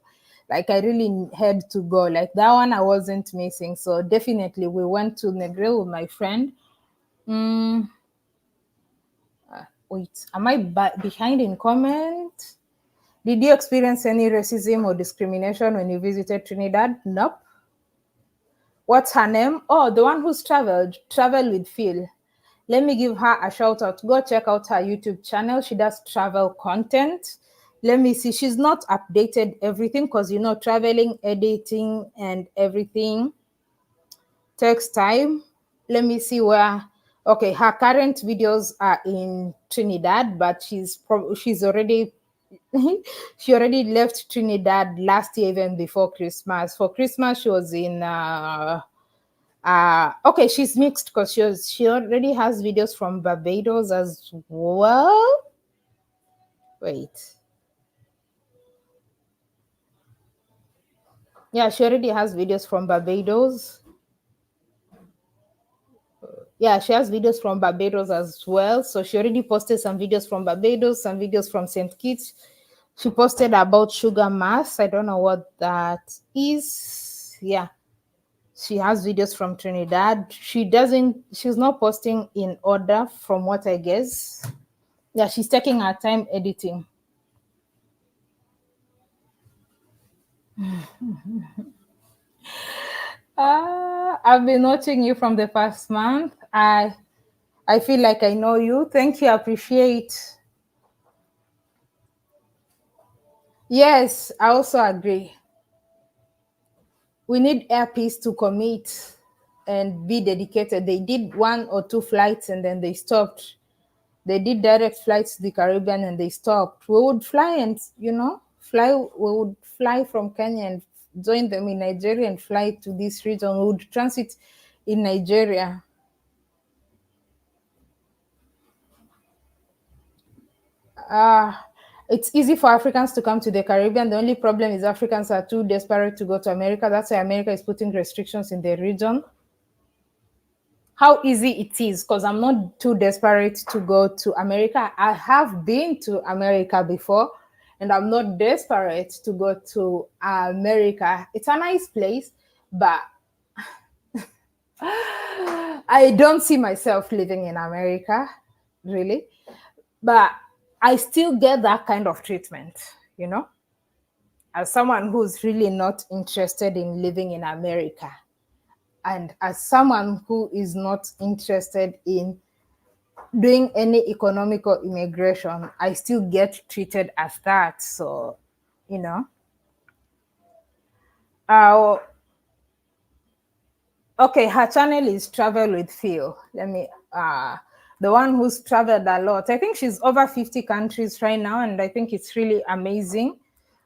Like I really had to go. Like that one I wasn't missing. So definitely we went to Negril with my friend. Wait, am I behind in comment? Did you experience any racism or discrimination when you visited Trinidad? Nope. What's her name? Oh, the one who's traveled with Phil. Let me give her a shout out. Go check out her YouTube channel. She does travel content. Let me see. She's not updated everything because traveling, editing, and everything takes time. Let me see where Okay, her current videos are in Trinidad, but she's already she already left Trinidad last year, even before Christmas. For Christmas, she was in okay, she's mixed because she already has videos from Barbados as well. Wait. Yeah, she already has videos from Barbados. Yeah, she has videos from Barbados as well. So she already posted some videos from Barbados, some videos from St. Kitts. She posted about sugar mass. I don't know what that is. Yeah. She has videos from Trinidad. She's not posting in order from what I guess. Yeah, she's taking her time editing. I've been watching you from the first month. I feel like I know you. Thank you. I appreciate. Yes, I also agree. We need airpeace to commit and be dedicated. They did 1 or 2 flights and then they stopped. They did direct flights to the Caribbean and they stopped. We would fly and, we would fly from Kenya and join them in Nigeria and fly to this region. We would transit in Nigeria. It's easy for Africans to come to the Caribbean. The only problem is Africans are too desperate to go to America. That's why America is putting restrictions in the region. How easy it is, because I'm not too desperate to go to America. I have been to America before, and I'm not desperate to go to America. It's a nice place, but I don't see myself living in America, really. But I still get that kind of treatment, as someone who's really not interested in living in America. And as someone who is not interested in doing any economical immigration, I still get treated as that. So, you know. Uh, okay, her channel is Travel with Phil. The one who's traveled a lot. I think she's over 50 countries right now, and I think it's really amazing.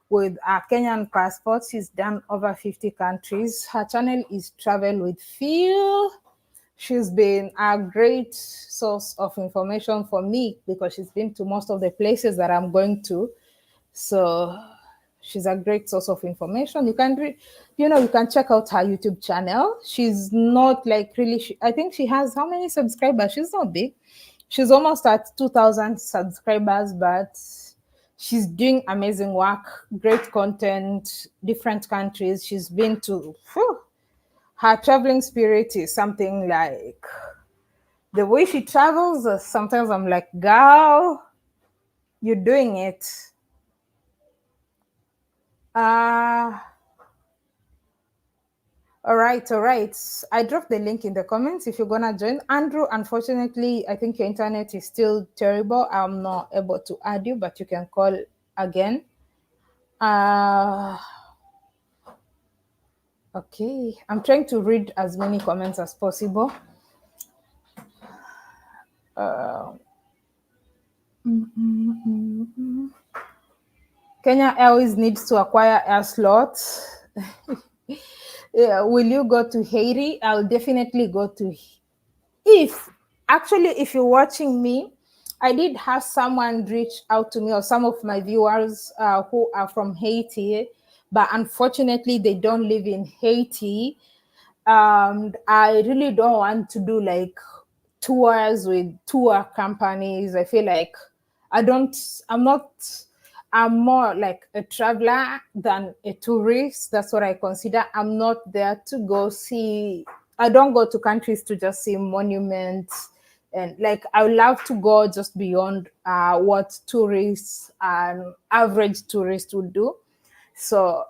With a Kenyan passport, she's done over 50 countries. Her channel is Travel with Phil. She's been a great source of information for me because she's been to most of the places that I'm going to. So she's a great source of information. You can you can check out her YouTube channel. She's not like really, I think she has how many subscribers? She's not big. She's almost at 2,000 subscribers, but she's doing amazing work, great content, different countries. She's been to, her traveling spirit is something like the way she travels. Sometimes I'm like, girl, you're doing it. All right. I dropped the link in the comments if you're gonna join. Andrew, unfortunately, I think your internet is still terrible. I'm not able to add you, but you can call again. Okay, I'm trying to read as many comments as possible. Kenya Airways needs to acquire air slots. Yeah, will you go to Haiti? I'll definitely go to. If you're watching me, I did have someone reach out to me, or some of my viewers who are from Haiti, but unfortunately they don't live in Haiti. I really don't want to do like tours with tour companies. I feel like I'm more like a traveler than a tourist. That's what I consider. I'm not there to go see, I don't go to countries to just see monuments. And like, I would love to go just beyond what tourists and average tourists would do. So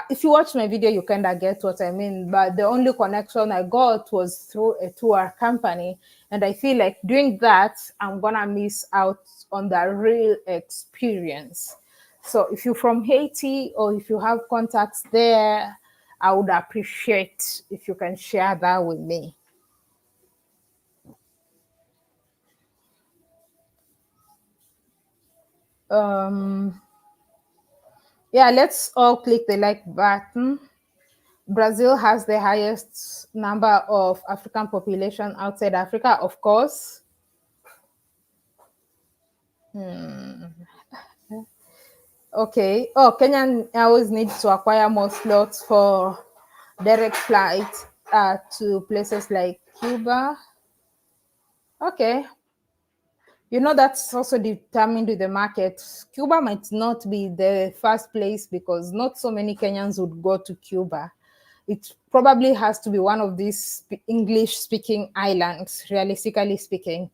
if you watch my video, you kind of get what I mean. But the only connection I got was through a tour company. And I feel like doing that, I'm going to miss out on the real experience. So if you're from Haiti or if you have contacts there, I would appreciate if you can share that with me. Yeah, let's all click the like button. Brazil has the highest number of African population outside Africa, of course. Okay. Oh, Kenyan always needs to acquire more slots for direct flight to places like Cuba. Okay. You know, that's also determined with the market. Cuba might not be the first place because not so many Kenyans would go to Cuba. It probably has to be one of these English speaking islands, realistically speaking.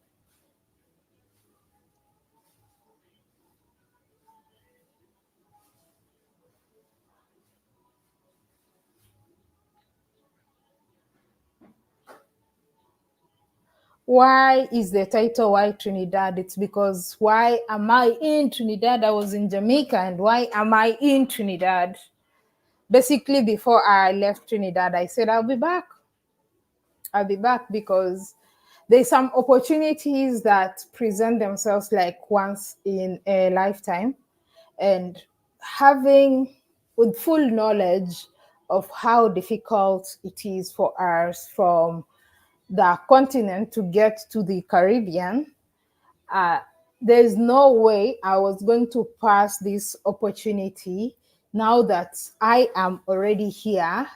Why is the title Why Trinidad? It's because why am I in Trinidad? I was in Jamaica, and why am I in Trinidad? Basically, before I left Trinidad, I said I'll be back. I'll be back because there's some opportunities that present themselves like once in a lifetime, and having with full knowledge of how difficult it is for us from the continent to get to the Caribbean, uh, there's no way I was going to pass this opportunity now that I am already here.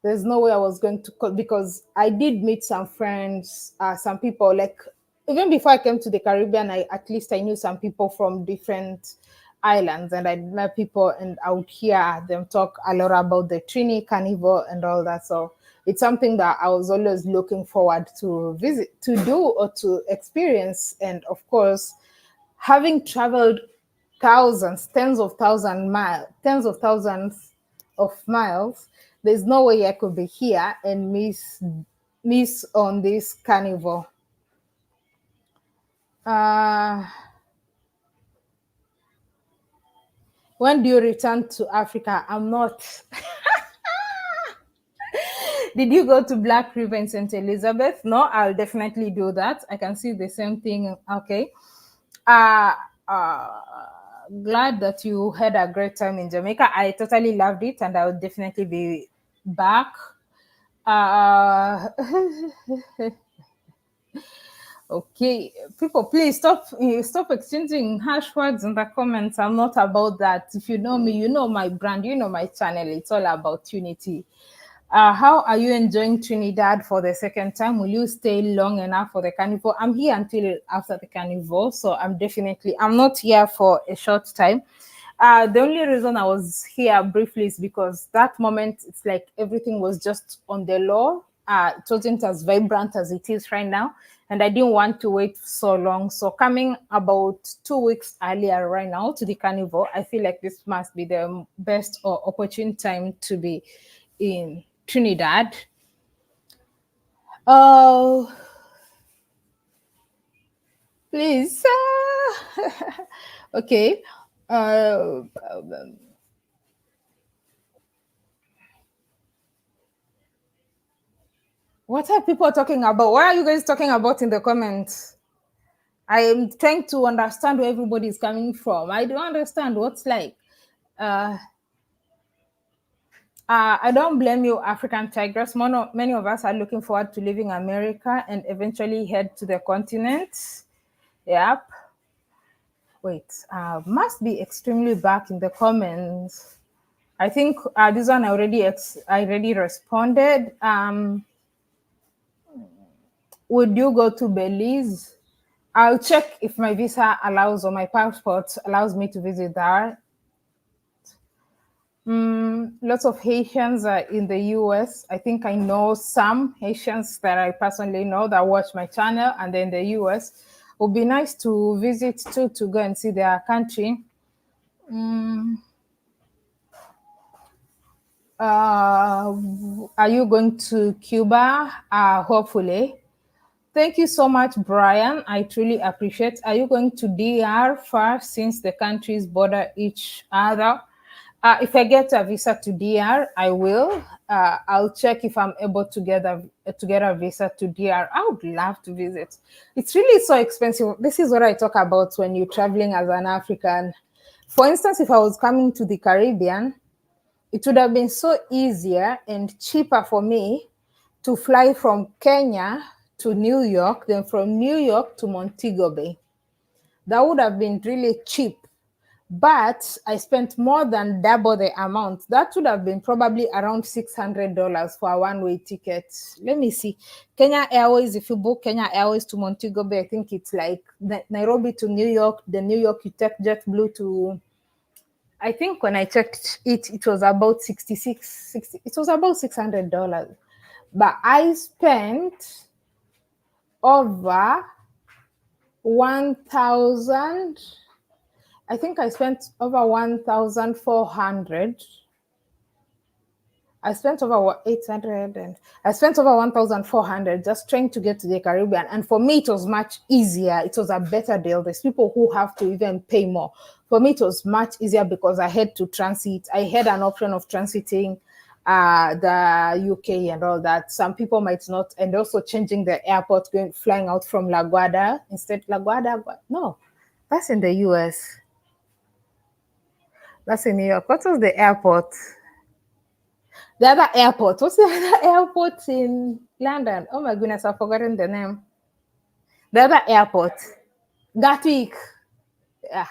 There's no way I was going to because I did meet some friends, some people like even before I came to the Caribbean, at least I knew some people from different islands, and I met people and I would hear them talk a lot about the Trini Carnival and all that. So it's something that I was always looking forward to visit, to do, or to experience. And of course, having traveled thousands, tens of thousands of miles, there's no way I could be here and miss on this carnival. Uh, when do you return to Africa? I'm not. Did you go to Black River in St. Elizabeth? No, I'll definitely do that. I can see the same thing. Okay. Uh, uh, Glad that you had a great time in Jamaica. I totally loved it, and I will definitely be back. Uh, okay, people, please stop exchanging harsh words in the comments. I'm not about that. If you know me, you know my brand, you know my channel. It's all about unity. How are you enjoying Trinidad for the second time? Will you stay long enough for the carnival? I'm here until after the carnival, so I'm not here for a short time. The only reason I was here briefly is because that moment, it's like everything was just on the low. It wasn't as vibrant as it is right now, and I didn't want to wait so long. So coming about 2 weeks earlier right now to the carnival, I feel like this must be the best or opportune time to be in Trinidad. Oh, please. Okay. Uh, what are people talking about? What are you guys talking about in the comments? I am trying to understand where everybody is coming from. I don't understand what's like. Uh, I don't blame you, African Tigress. Many of us are looking forward to leaving America and eventually head to the continent. Yep. Wait, must be extremely back in the comments. I think this one I already responded. Would you go to Belize? I'll check if my visa allows or my passport allows me to visit there. Lots of Haitians are in the US. I think I know some Haitians that I personally know that watch my channel, and then the US. It would be nice to visit too, to go and see their country. Are you going to Cuba? Hopefully. Thank you so much, Brian. I truly appreciate. Are you going to DR first, since the countries border each other? If I get a visa to DR, I will. I'll check if I'm able to get a visa to DR. I would love to visit. It's really so expensive. This is what I talk about when you're traveling as an African. For instance, if I was coming to the Caribbean, it would have been so easier and cheaper for me to fly from Kenya to New York than from New York to Montego Bay. That would have been really cheap, but I spent more than double the amount. That would have been probably around $600 for a one-way ticket. Let me see. Kenya Airways, if you book Kenya Airways to Montego Bay, I think it's like Nairobi to New York. The New York, you take JetBlue to, I think when I checked it, it was about 60, it was about $600. But I spent over 1,000. I think I spent over 1,400. I spent over 800 and I spent over 1,400 just trying to get to the Caribbean. And for me, it was much easier. It was a better deal. There's people who have to even pay more. For me, it was much easier because I had to transit. I had an option of transiting the UK and all that. Some people might not. And also changing the airport, flying out from LaGuardia. Instead, LaGuardia, no, that's in the US. That's in New York. What was the airport? The other airport. What's the other airport in London? Oh my goodness, I've forgotten the name. The other airport. Gatwick. Yeah,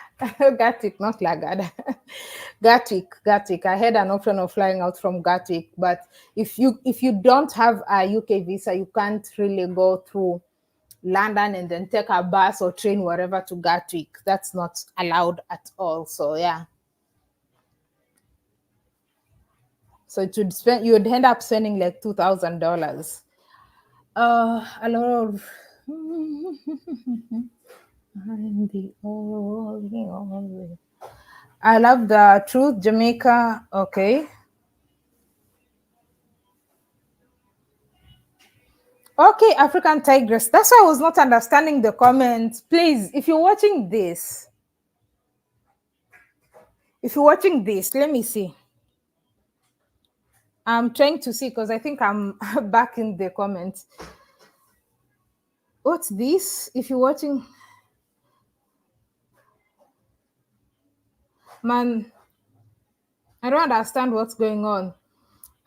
Gatwick, not Lagada. Gatwick. I had an option of flying out from Gatwick, but if you don't have a UK visa, you can't really go through London and then take a bus or train wherever to Gatwick. That's not allowed at all. So yeah. So you would end up spending like $2,000. A lot of I love the truth, Jamaica. Okay. Okay, African Tigress. That's why I was not understanding the comments. Please, if you're watching this, let me see. I'm trying to see because I think I'm back in the comments. What's this? If you're watching, man, I don't understand what's going on.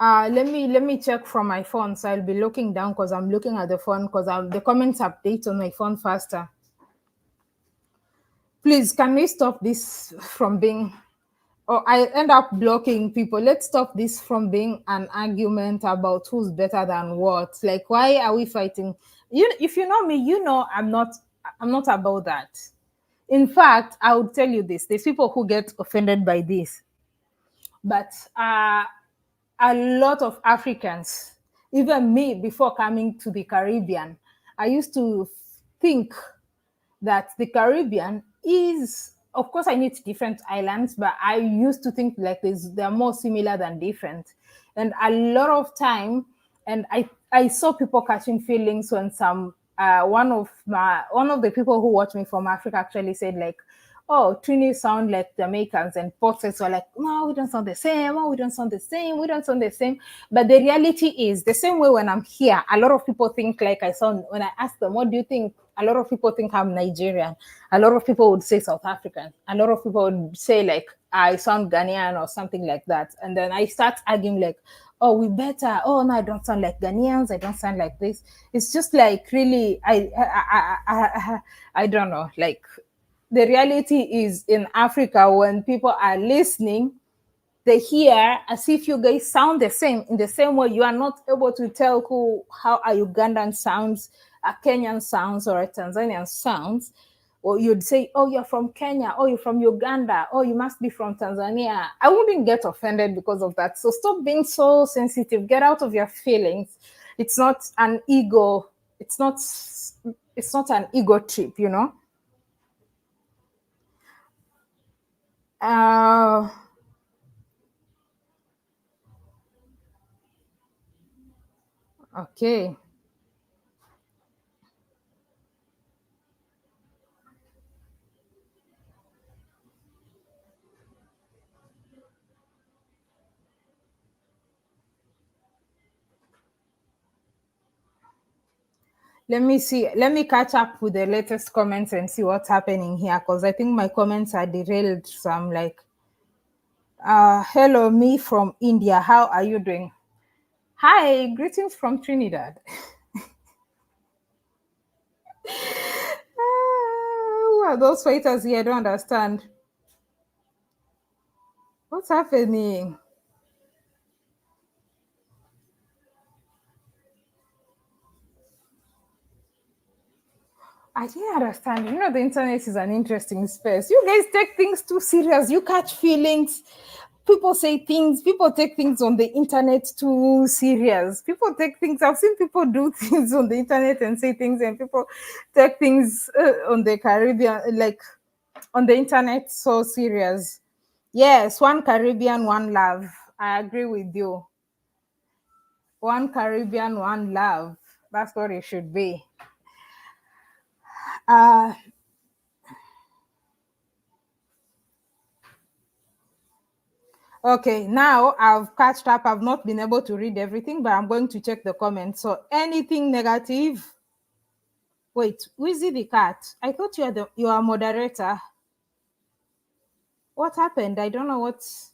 Let me check from my phone. So I'll be looking down because I'm looking at the phone because the comments update on my phone faster. Please, can we stop this from being, or I end up blocking people. Let's stop this from being an argument about who's better than what. Like, why are we fighting? If you know me, you know I'm not about that. In fact, I would tell you this. There's people who get offended by this. But a lot of Africans, even me before coming to the Caribbean, I used to think that the Caribbean is, of course, I need different islands, but I used to think like they're more similar than different. And a lot of time, and I saw people catching feelings when one of the people who watched me from Africa actually said like, oh, Trini sound like Jamaicans, and Portuguese were like, no, we don't sound the same. Oh, we don't sound the same. We don't sound the same. But the reality is the same way when I'm here, a lot of people think like I sound, when I ask them, what do you think? A lot of people think I'm Nigerian. A lot of people would say South African. A lot of people would say like, I sound Ghanaian or something like that. And then I start arguing like, oh, we better. Oh, no, I don't sound like Ghanaians. I don't sound like this. It's just like really, I don't know, like, the reality is in Africa, when people are listening, they hear as if you guys sound the same. In the same way, you are not able to tell how a Ugandan sounds, a Kenyan sounds, or a Tanzanian sounds. Or you'd say, oh, you're from Kenya. Oh, you're from Uganda. Oh, you must be from Tanzania. I wouldn't get offended because of that. So stop being so sensitive. Get out of your feelings. It's not an ego. It's not an ego trip, you know. Okay. Let me see. Let me catch up with the latest comments and see what's happening here, because I think my comments are derailed. So I'm like, hello, me from India. How are you doing? Hi, greetings from Trinidad. Who are those fighters here? I don't understand. What's happening? I didn't understand. You know, the internet is an interesting space. You guys take things too serious. You catch feelings. People say things. People take things on the internet too serious. People take things. I've seen people do things on the internet and say things, and people take things on the Caribbean, like on the internet, so serious. Yes, one Caribbean, one love. I agree with you. One Caribbean, one love. That's what it should be. Okay, now I've catched up. I've not been able to read everything, but I'm going to check the comments. So anything negative? Wait, Wizzy the cat. I thought you are a moderator. What happened? I don't know what's.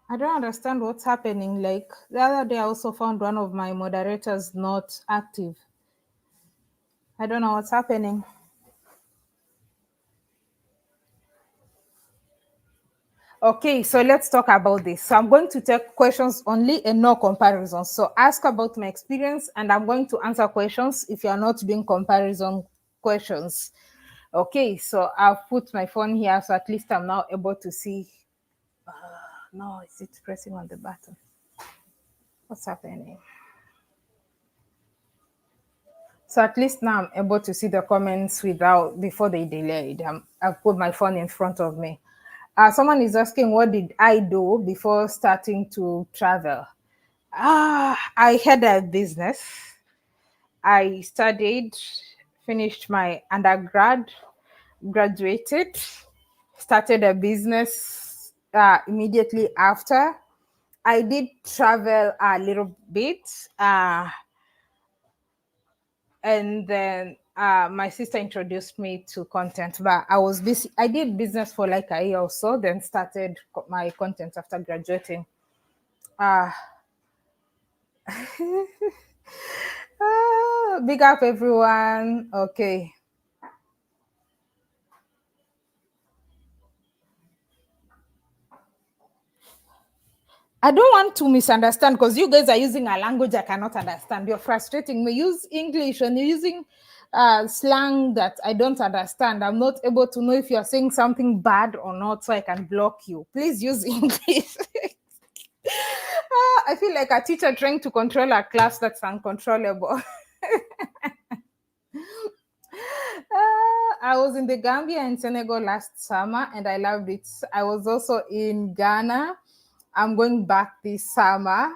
I don't understand what's happening. Like the other day, I also found one of my moderators not active. I don't know what's happening. Okay, so let's talk about this. So I'm going to take questions only and no comparisons. So ask about my experience, and I'm going to answer questions if you are not doing comparison questions. Okay, so I'll put my phone here, so at least I'm now able to see. No, is it pressing on the button? What's happening? So at least now I'm able to see the comments before they delayed. I've put my phone in front of me. Someone is asking, what did I do before starting to travel? I had a business. I studied, finished my undergrad, graduated, started a business immediately after. I did travel a little bit, and then my sister introduced me to content. But I was busy. I did business for like a year or so, then started my content after graduating. Big up, everyone. Okay. I don't want to misunderstand, because you guys are using a language I cannot understand. You're frustrating me. Use English, and you're using slang that I don't understand. I'm not able to know if you're saying something bad or not, so I can block you. Please use English. I feel like a teacher trying to control a class that's uncontrollable. I was in the Gambia and Senegal last summer, and I loved it. I was also in Ghana. I'm going back this summer.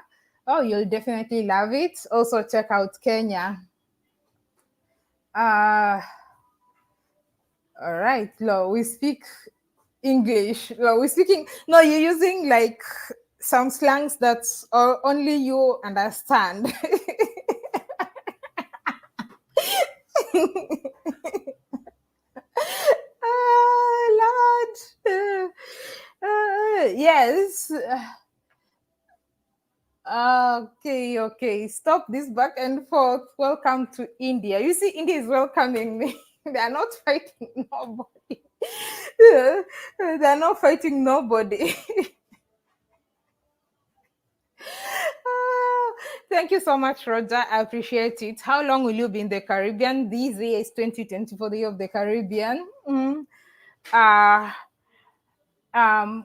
Oh, you'll definitely love it. Also, check out Kenya. All right, Lo, we speak English. Lo, we speaking. No, you're using like some slangs that only you understand. Lord. Yes. Okay. Stop this back and forth. Welcome to India. You see, India is welcoming me. They are not fighting nobody. They are not fighting nobody. Thank you so much, Roger. I appreciate it. How long will you be in the Caribbean? This year is 2024, the year of the Caribbean.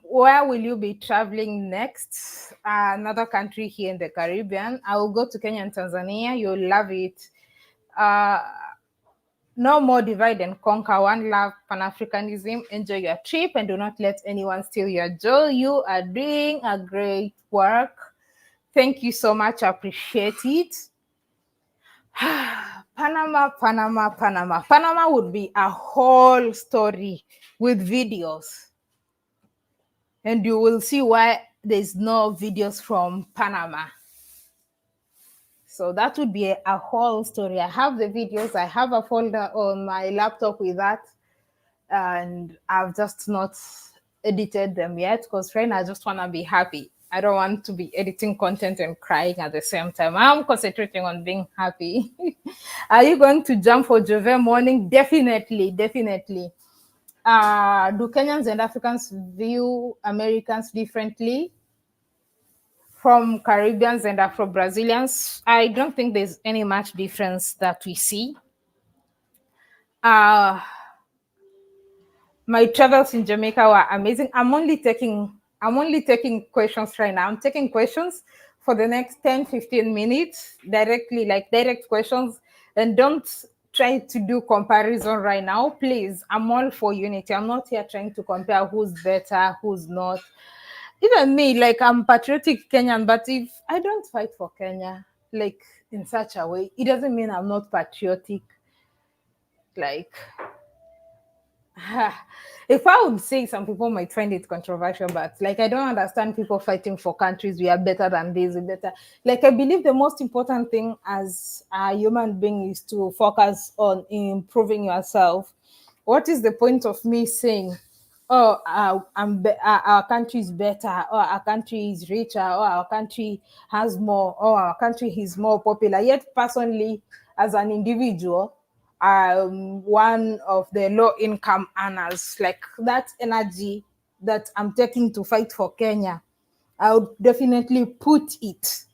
Where will you be traveling next? Another country here in the Caribbean. I will go to Kenya and Tanzania. You'll love it. No more divide and conquer. One love, Pan-Africanism. Enjoy your trip and do not let anyone steal your joy. You are doing a great work. Thank you so much. I appreciate it. Panama. Panama would be a whole story with videos. And you will see why there's no videos from Panama. So that would be a whole story. I have the videos, I have a folder on my laptop with that, and I've just not edited them yet because right now I just want to be happy. I don't want to be editing content and crying at the same time. I'm concentrating on being happy. Are you going to jump for Jove morning? Definitely, definitely. Do Kenyans and Africans view Americans differently from Caribbeans and Afro-Brazilians? I don't think there's any much difference that we see. My travels in Jamaica were amazing. I'm only taking questions right now. I'm taking questions for the next 10, 15 minutes directly, like direct questions. And don't try to do comparison right now, please. I'm all for unity. I'm not here trying to compare who's better, who's not. Even me, like, I'm patriotic Kenyan, but if I don't fight for Kenya, like, in such a way, it doesn't mean I'm not patriotic. Like, if I would say, some people might find it controversial, but like, I don't understand people fighting for countries we are better than this, we're better. Like, I believe the most important thing as a human being is to focus on improving yourself. What is the point of me saying, oh, our country is better, or our country is richer, or our country has more, or our country is more popular? Yet, personally, as an individual, one of the low income earners. Like, that energy that I'm taking to fight for Kenya, I would definitely put it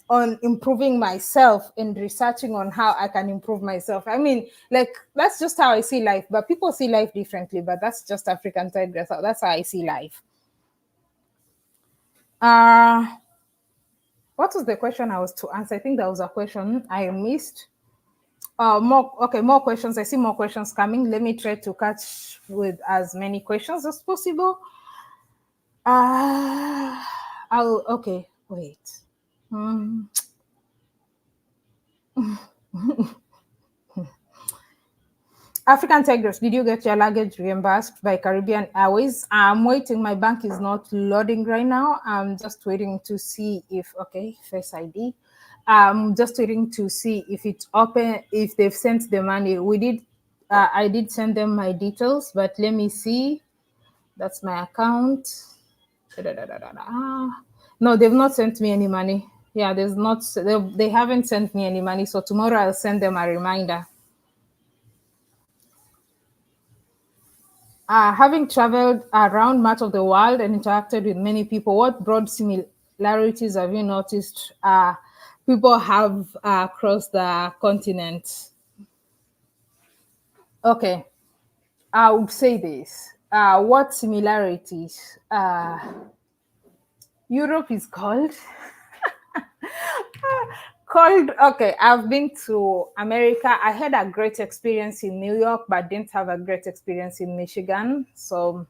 on improving myself and researching on how I can improve myself. I mean, like, that's just how I see life, but people see life differently, but that's just African Tigress. That's how I see life. What was the question I was to answer? I think that was a question I missed. More questions. I see more questions coming. Let me try to catch with as many questions as possible. Okay, wait. African Tigress, did you get your luggage reimbursed by Caribbean Airways? I'm waiting. My bank is not loading right now. I'm just waiting to see if, okay, Face ID. I'm just waiting to see if it's open, if they've sent the money. I did send them my details, but let me see. That's my account. No, they've not sent me any money. Yeah, they haven't sent me any money. So tomorrow I'll send them a reminder. Having traveled around much of the world and interacted with many people, what broad similarities have you noticed people have across the continent? Okay, I would say this. What similarities? Europe is cold. Okay, I've been to America. I had a great experience in New York, but didn't have a great experience in Michigan. So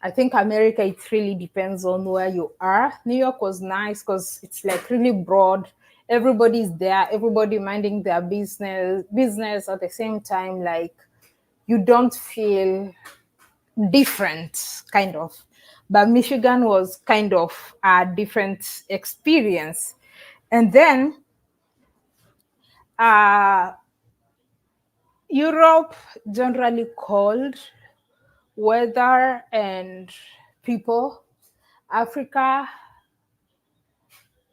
I think America, it really depends on where you are. New York was nice because it's like really broad. Everybody's there, everybody minding their business at the same time. Like, you don't feel different, kind of. But Michigan was kind of a different experience. And then Europe, generally cold weather and people. Africa,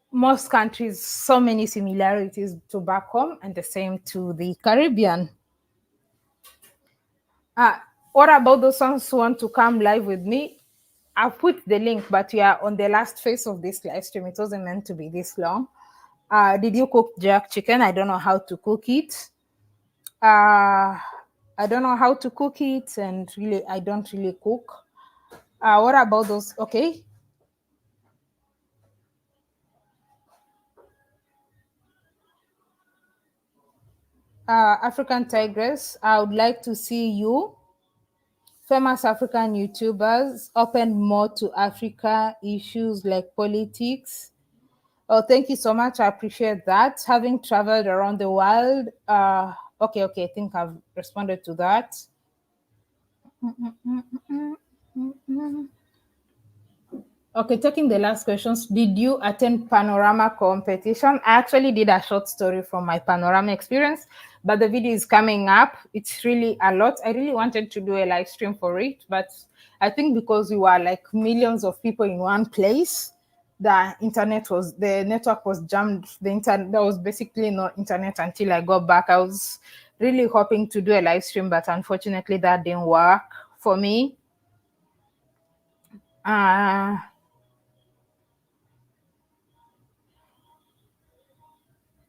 most countries, so many similarities to back home, and the same to the Caribbean. What about those ones who want to come live with me? I've put the link, but we are on the last phase of this live stream. It wasn't meant to be this long. Did you cook jerk chicken? I don't know how to cook it. I don't know how to cook it, and really, I don't really cook. What about those? Okay. African Tigress, I would like to see you, famous African YouTubers, open more to Africa issues like politics. Oh, thank you so much. I appreciate that. Having traveled around the world. Okay. I think I've responded to that. Okay, taking the last questions. Did you attend panorama competition? I actually did a short story from my panorama experience, but the video is coming up. It's really a lot. I really wanted to do a live stream for it, but I think because we were like millions of people in one place, the network was jammed. There was basically no internet until I got back. I was really hoping to do a live stream, but unfortunately that didn't work for me.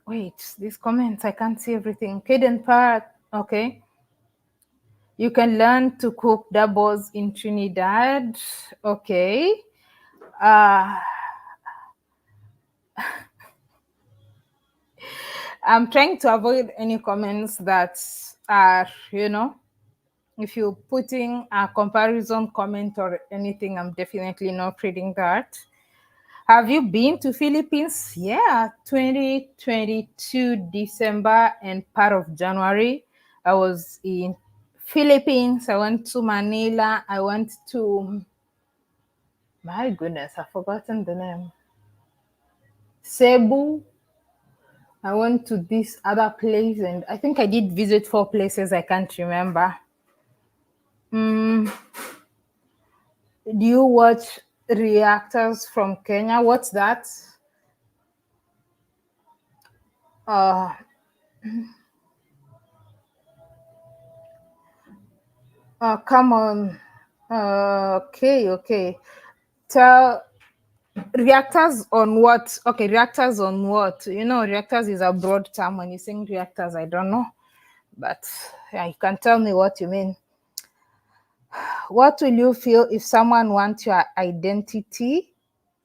Wait, these comments, I can't see everything. Kaden Part, okay. You can learn to cook doubles in Trinidad. Okay. I'm trying to avoid any comments that are, if you're putting a comparison comment or anything, I'm definitely not reading that. Have you been to Philippines? Yeah, 2022 December and part of January. I was in Philippines. I went to Manila. I went to, my goodness, I've forgotten the name. Cebu. I went to this other place, and I think I did visit 4 places. I can't remember. Do you watch reactors from Kenya? What's that? Come on. Okay. Tell reactors on what? Okay, reactors on what? Reactors is a broad term. When you saying reactors, I don't know. But yeah, you can tell me what you mean. What will you feel if someone wants your identity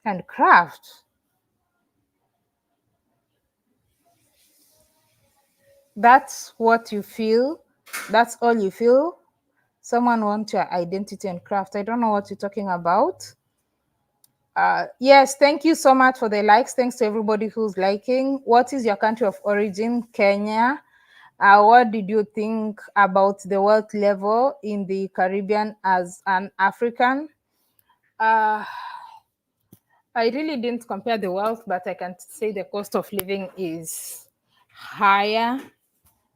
and craft? That's what you feel? That's all you feel? Someone wants your identity and craft. I don't know what you're talking about. Yes, thank you so much for the likes. Thanks to everybody who's liking. What is your country of origin? Kenya. What did you think about the wealth level in the Caribbean as an African? I really didn't compare the wealth, but I can say the cost of living is higher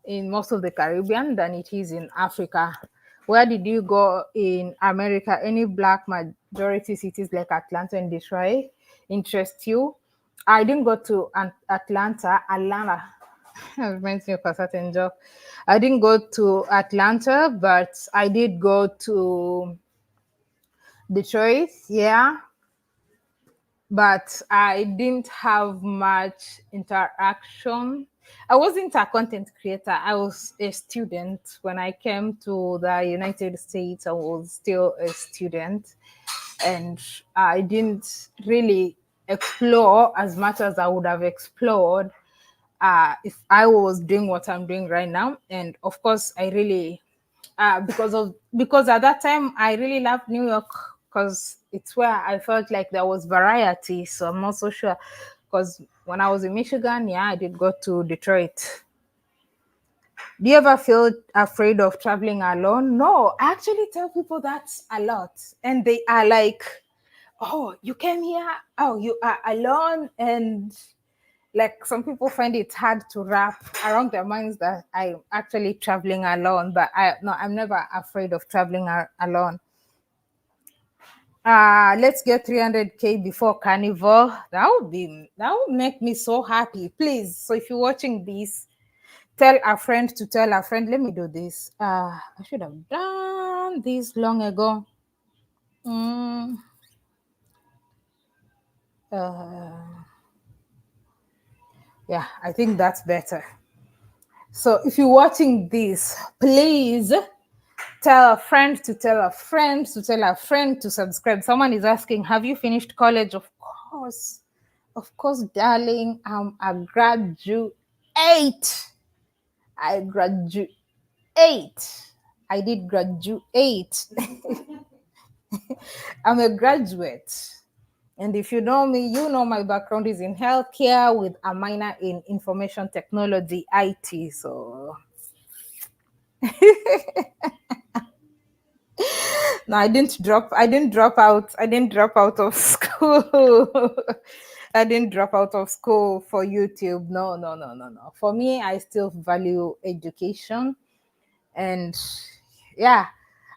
in most of the Caribbean than it is in Africa. Where did you go in America? Any Black majority cities like Atlanta and Detroit interest you? I didn't go to Atlanta. Reminds me of a certain job. I didn't go to Atlanta, but I did go to Detroit. Yeah, but I didn't have much interaction. I wasn't a content creator. I was a student. When I came to the United States, I was still a student, and I didn't really explore as much as I would have explored if I was doing what I'm doing right now. And of course, I really because at that time I really loved New York because it's where I felt like there was variety. So I'm not so sure because when I was in Michigan, yeah, I did go to Detroit. Do you ever feel afraid of traveling alone? No, I actually tell people that a lot, and they are like, "Oh, you came here? Oh, you are alone?" And like some people find it hard to wrap around their minds that I'm actually traveling alone, but I'm never afraid of traveling alone. Let's get 300K before Carnival. That would make me so happy. Please. So if you're watching this, tell a friend to tell a friend. Let me do this. I should have done this long ago. Yeah, I think that's better. So if you're watching this, please tell a friend to tell a friend to tell a friend to subscribe. Someone is asking, have you finished college? Of course, darling. I'm a graduate. I graduate. I did graduate. I'm a graduate. And if you know me, you know my background is in healthcare with a minor in information technology, IT. So No, I didn't drop out. I didn't drop out of school. I didn't drop out of school for YouTube. No, no, no, no, no. For me, I still value education. And yeah,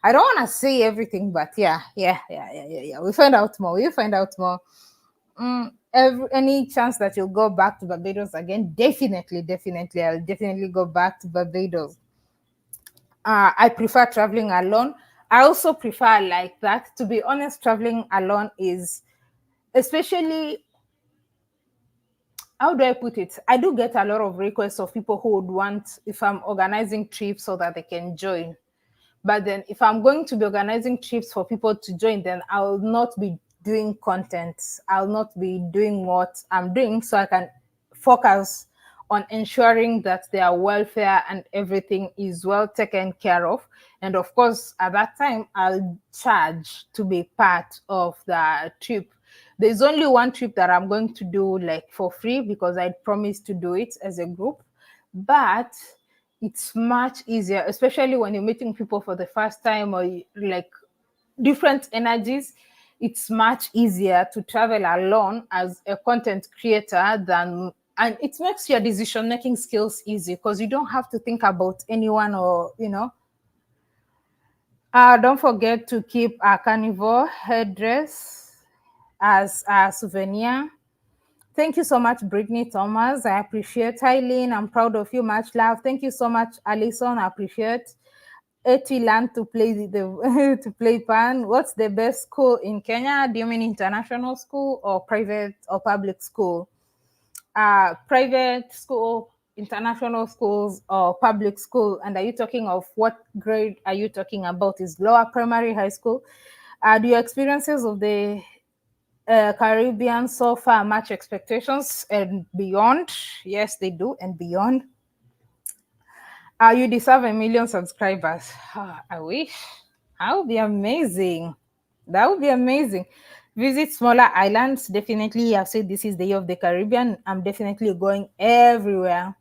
I don't want to say everything, but yeah. We find out more. We'll find out more. Any chance that you'll go back to Barbados again? Definitely. I'll definitely go back to Barbados. I prefer traveling alone. I also prefer like that. To be honest, traveling alone is, especially, how do I put it? I do get a lot of requests of people who would want, if I'm organizing trips so that they can join. But then if I'm going to be organizing trips for people to join, then I'll not be doing content. I'll not be doing what I'm doing, so I can focus on ensuring that their welfare and everything is well taken care of. And of course, at that time, I'll charge to be part of the trip. There's only one trip that I'm going to do like for free because I promised to do it as a group. But it's much easier, especially when you're meeting people for the first time, or like different energies. It's much easier to travel alone as a content creator than, and it makes your decision making skills easy because you don't have to think about anyone, or don't forget to keep a Carnival headdress as a souvenir. Thank you so much, Brittany Thomas. I appreciate. Eileen, I'm proud of you. Much love. Thank you so much, Alison. I appreciate. Eti learned to play the to play pan. What's the best school in Kenya? Do you mean international school or private or public school? Private school, international schools, or public school? And are you talking of what grade are you talking about? Is lower primary, high school? Do your experiences of the Caribbean so far match expectations and beyond? Yes, they do, and beyond. You deserve 1 million subscribers. I wish. That would be amazing. That would be amazing. Visit smaller islands. Definitely, I've said this is the year of the Caribbean. I'm definitely going everywhere.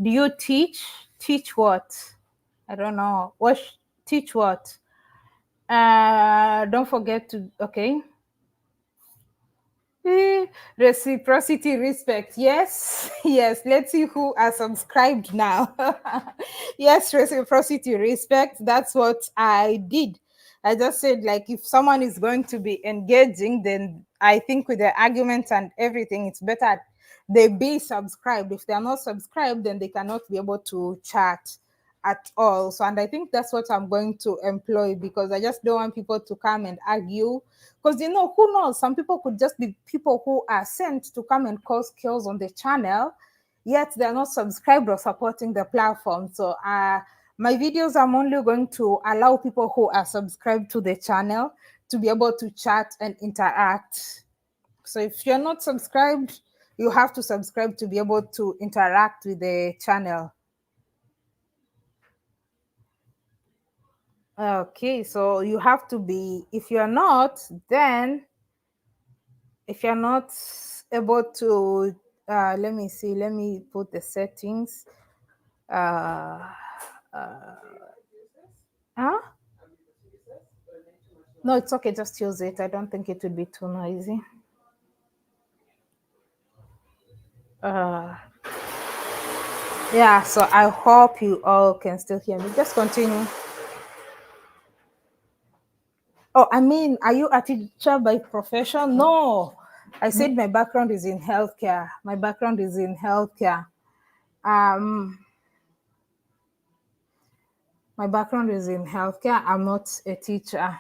Do you teach? Teach what? I don't know. Teach what? Don't forget to, okay. Reciprocity, respect. Yes, yes. Let's see who are subscribed now. Yes, reciprocity, respect. That's what I did. I just said, like, if someone is going to be engaging, then I think with the arguments and everything, it's better they be subscribed. If they are not subscribed, then they cannot be able to chat at all. So, and I think that's what I'm going to employ, because I just don't want people to come and argue. Because, who knows? Some people could just be people who are sent to come and cause chaos on the channel, yet they're not subscribed or supporting the platform. So, my videos, I'm only going to allow people who are subscribed to the channel to be able to chat and interact. So, if you're not subscribed, you have to subscribe to be able to interact with the channel. Okay, so you have to be, if you're not, then if you're not able to, let me see, let me put the settings. Huh? No, it's okay, just use it. I don't think it would be too noisy. Yeah, so I hope you all can still hear me. Just continue. Oh, I mean, are you a teacher by profession? No, I said my background is in healthcare. My background is in healthcare. My background is in healthcare. I'm not a teacher.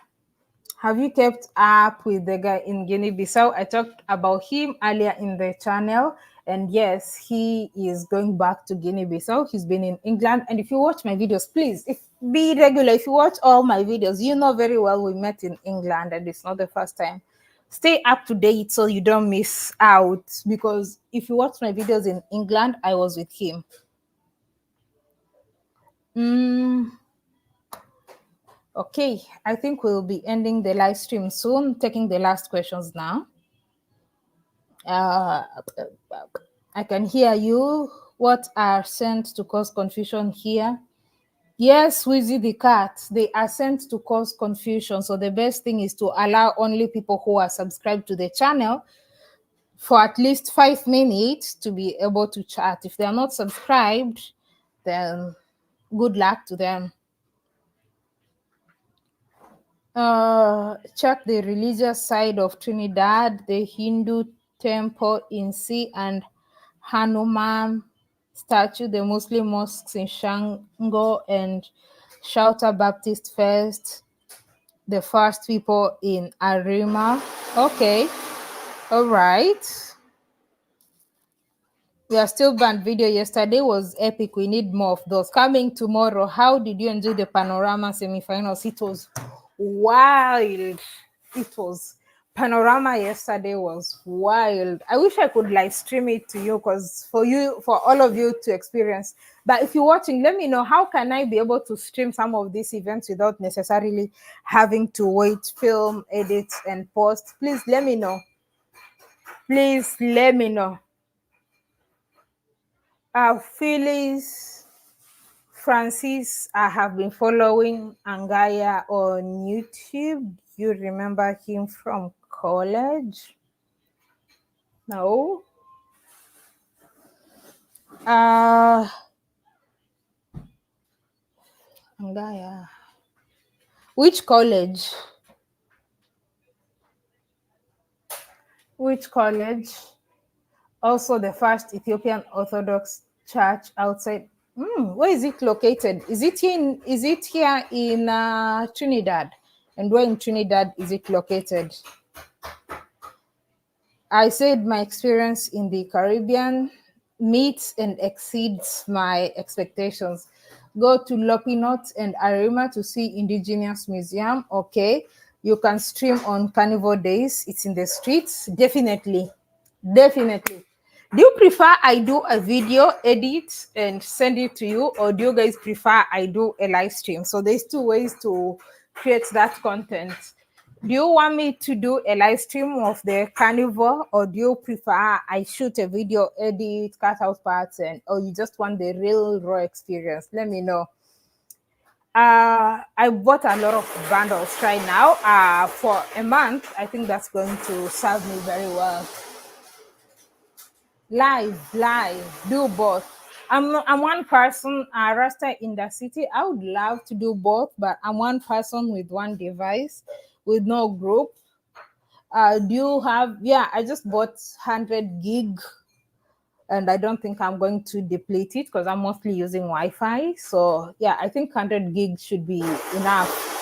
Have you kept up with the guy in Guinea-Bissau? I talked about him earlier in the channel. And yes, he is going back to Guinea-Bissau. He's been in England. And if you watch my videos, please, be regular. If you watch all my videos, you know very well we met in England, and it's not the first time. Stay up to date so you don't miss out. Because if you watch my videos in England, I was with him. Okay, I think we'll be ending the live stream soon, taking the last questions now. I can hear you. What are sent to cause confusion here? Yes, Wizzy the cat. They are sent to cause confusion. So the best thing is to allow only people who are subscribed to the channel for at least 5 minutes to be able to chat. If they are not subscribed, then good luck to them. Check the religious side of Trinidad, the Hindu temple in C and Hanuman statue, the Muslim mosques in Shango and Shouter Baptist First, the first people in Arima. Okay, all right. We are still banned video. Yesterday was epic. We need more of those. Coming tomorrow, how did you enjoy the Panorama semifinals? It was wild. It was Panorama yesterday was wild. I wish I could live stream it to you because for all of you to experience. But if you're watching, let me know how can I be able to stream some of these events without necessarily having to wait, film, edit, and post. Please let me know. Please let me know. Phyllis Francis, I have been following Angaya on YouTube. You remember him from college? No. Angaya. Which college? Which college? Also the first Ethiopian Orthodox church outside. Where is it located? Is it here in Trinidad? And where in Trinidad is it located? I said my experience in the Caribbean meets and exceeds my expectations. Go to Lopinot and Arima to see Indigenous Museum. Okay. You can stream on Carnival days. It's in the streets. Definitely. Definitely. Do you prefer I do a video edit and send it to you, or do you guys prefer I do a live stream? So there's two ways to create that content. Do you want me to do a live stream of the carnival, or do you prefer I shoot a video, edit, cut out parts, or you just want the real raw experience? Let me know. I bought a lot of bundles right now for a month. I think that's going to serve me very well. Live, do both. I'm one person, Rasta in the city. I would love to do both, but I'm one person with one device, with no group. Do you have? Yeah, I just bought 100 gig, and I don't think I'm going to deplete it because I'm mostly using Wi-Fi. So yeah, I think 100 gig should be enough.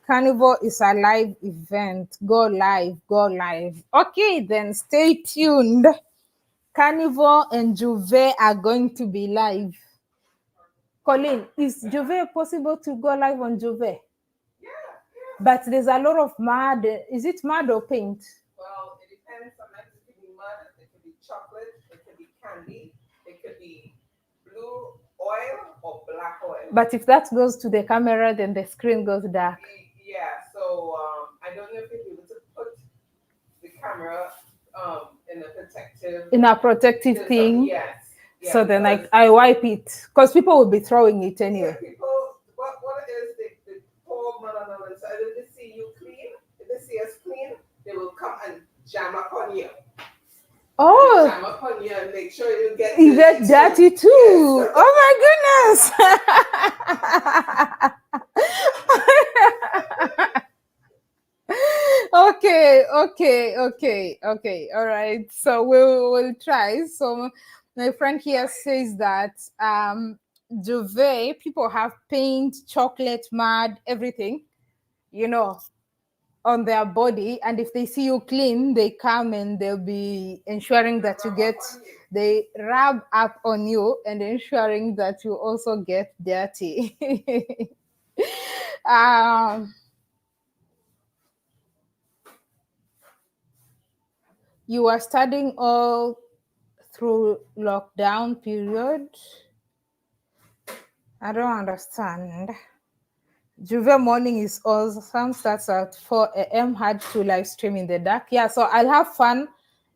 Carnival is a live event. Go live, go live. Okay, then stay tuned. Carnival and Juve are going to be live. Colleen, is Juve possible to go live on Juve? Yeah. But there's a lot of mud. Is it mud or paint? Well, it depends. Sometimes it could be mud, it could be chocolate, it could be candy, it could be blue oil or black oil. But if that goes to the camera, then the screen goes dark. Yeah, so I don't know if you'll be able to put the camera in a protective thing. Yes. Yeah, so then I wipe it because people will be throwing it anyway. Yeah, people, what it is, they pour mud on them, and so if they see you clean, if they see us clean, they will come and jam up on you. Oh, jam up on you and make sure you get dirty too. Yes. Oh my goodness. Okay. All right. So we'll try. So my friend here says that Juve, people have paint, chocolate, mud, everything, on their body, and if they see you clean, they come and they'll be ensuring that they rub up on you and ensuring that you also get dirty. You are studying all through lockdown period. I don't understand. Juve morning is awesome. Starts at 4 a.m. Had to live stream in the dark. Yeah, so I'll have fun.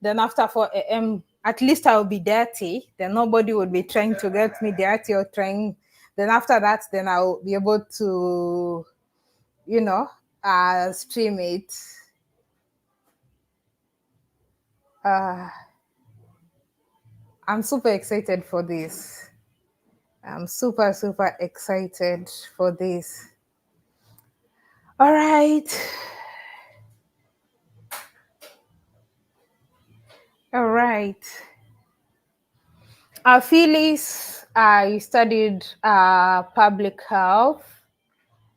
Then after 4 a.m., at least I'll be dirty. Then nobody would be trying to get me dirty or trying. Then after that, then I'll be able to, stream it. I'm super excited for this. I'm super, super excited for this. All right. All right. Phyllis, I studied public health.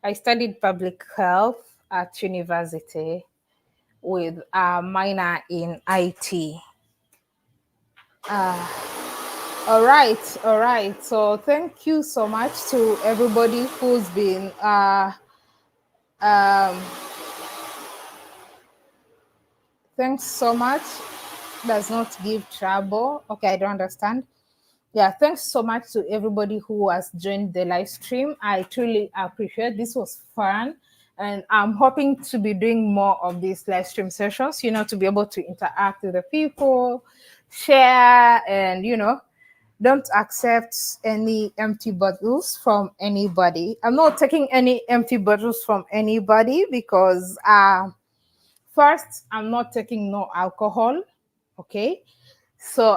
I studied public health at university with a minor in IT. All right. So thank you so much to everybody who's been thanks so much. Does not give trouble. Okay, I don't understand. Yeah, thanks so much to everybody who has joined the live stream. I truly appreciate. This was fun, and I'm hoping to be doing more of these live stream sessions, to be able to interact with the people, share, and don't accept any empty bottles from anybody. I'm not taking any empty bottles from anybody because first, I'm not taking no alcohol, okay? So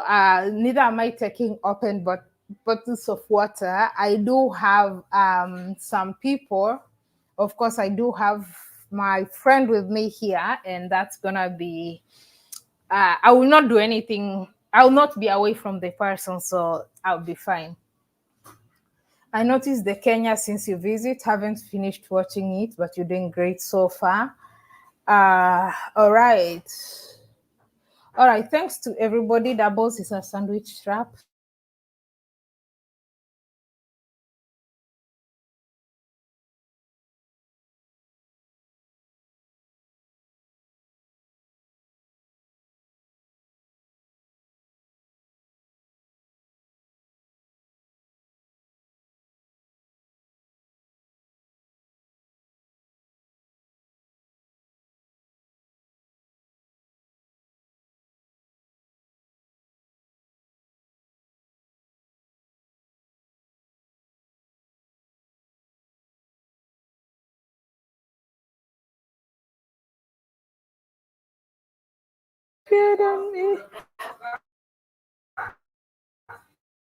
neither am I taking open bottles of water. I do have some people. Of course, I do have my friend with me here, and that's gonna be. I will not do anything. I will not be away from the person, so I'll be fine. I noticed the Kenya since you visit. Haven't finished watching it, but you're doing great so far. All right. All right, thanks to everybody. Doubles is a sandwich wrap.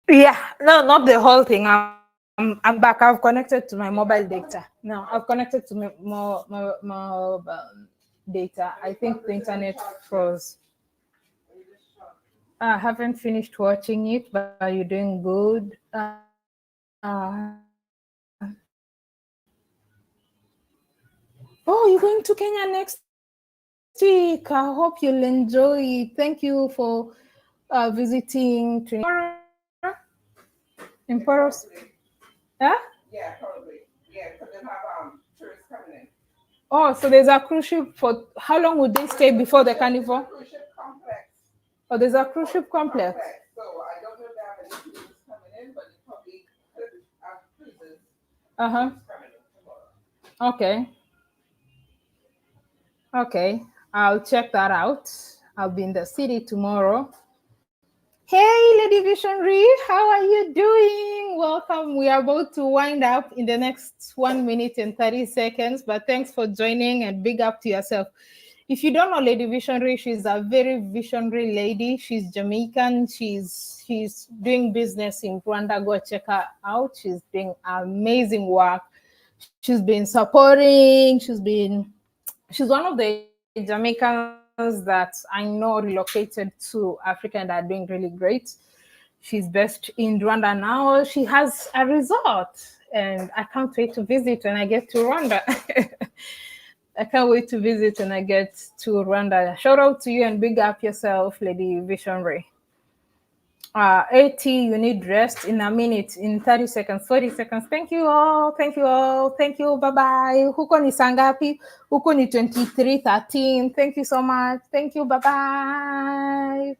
Yeah, no, not the whole thing. I'm back. I've connected to my mobile data. No, I've connected to my mobile data. I think the internet froze. I haven't finished watching it, but you're doing good. Oh, you're going to Kenya next week. I hope you'll enjoy. Thank you for visiting Trinidad. In Poros. Yeah? Yeah, probably. Yeah, because they have tourists coming in. Oh, so there's a cruise ship. For how long would they stay before the carnival? Cruise ship complex. Oh, there's a cruise ship complex. So I don't know if they have any tourists coming in, but it probably could have cruises. Okay. Okay. I'll check that out. I'll be in the city tomorrow. Hey, Lady Visionary, how are you doing? Welcome. We are about to wind up in the next 1 minute and 30 seconds, but thanks for joining and big up to yourself. If you don't know Lady Visionary, she's a very visionary lady. She's Jamaican. She's doing business in Rwanda. Go check her out. She's doing amazing work. She's been supporting. She's one of the Jamaicans that I know relocated to Africa and are doing really great. She's based in Rwanda now. She has a resort, and I can't wait to visit when I get to Rwanda. I can't wait to visit when I get to Rwanda. Shout out to you and big up yourself, Lady Visionary. 80, you need rest in a minute, in 30 seconds, 40 seconds. Thank you all. Thank you all. Thank you. Bye-bye. Huko ni sangapi? Huko ni 23:13. Thank you so much. Thank you. Bye-bye.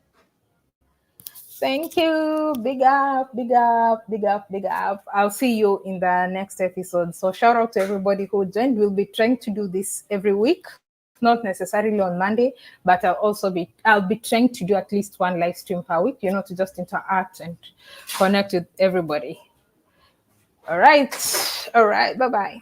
Thank you. Big up, big up, big up, big up. I'll see you in the next episode. So shout out to everybody who joined. We'll be trying to do this every week, not necessarily on Monday, but I'll be trying to do at least one live stream per week, to just interact and connect with everybody. All right. Bye-bye.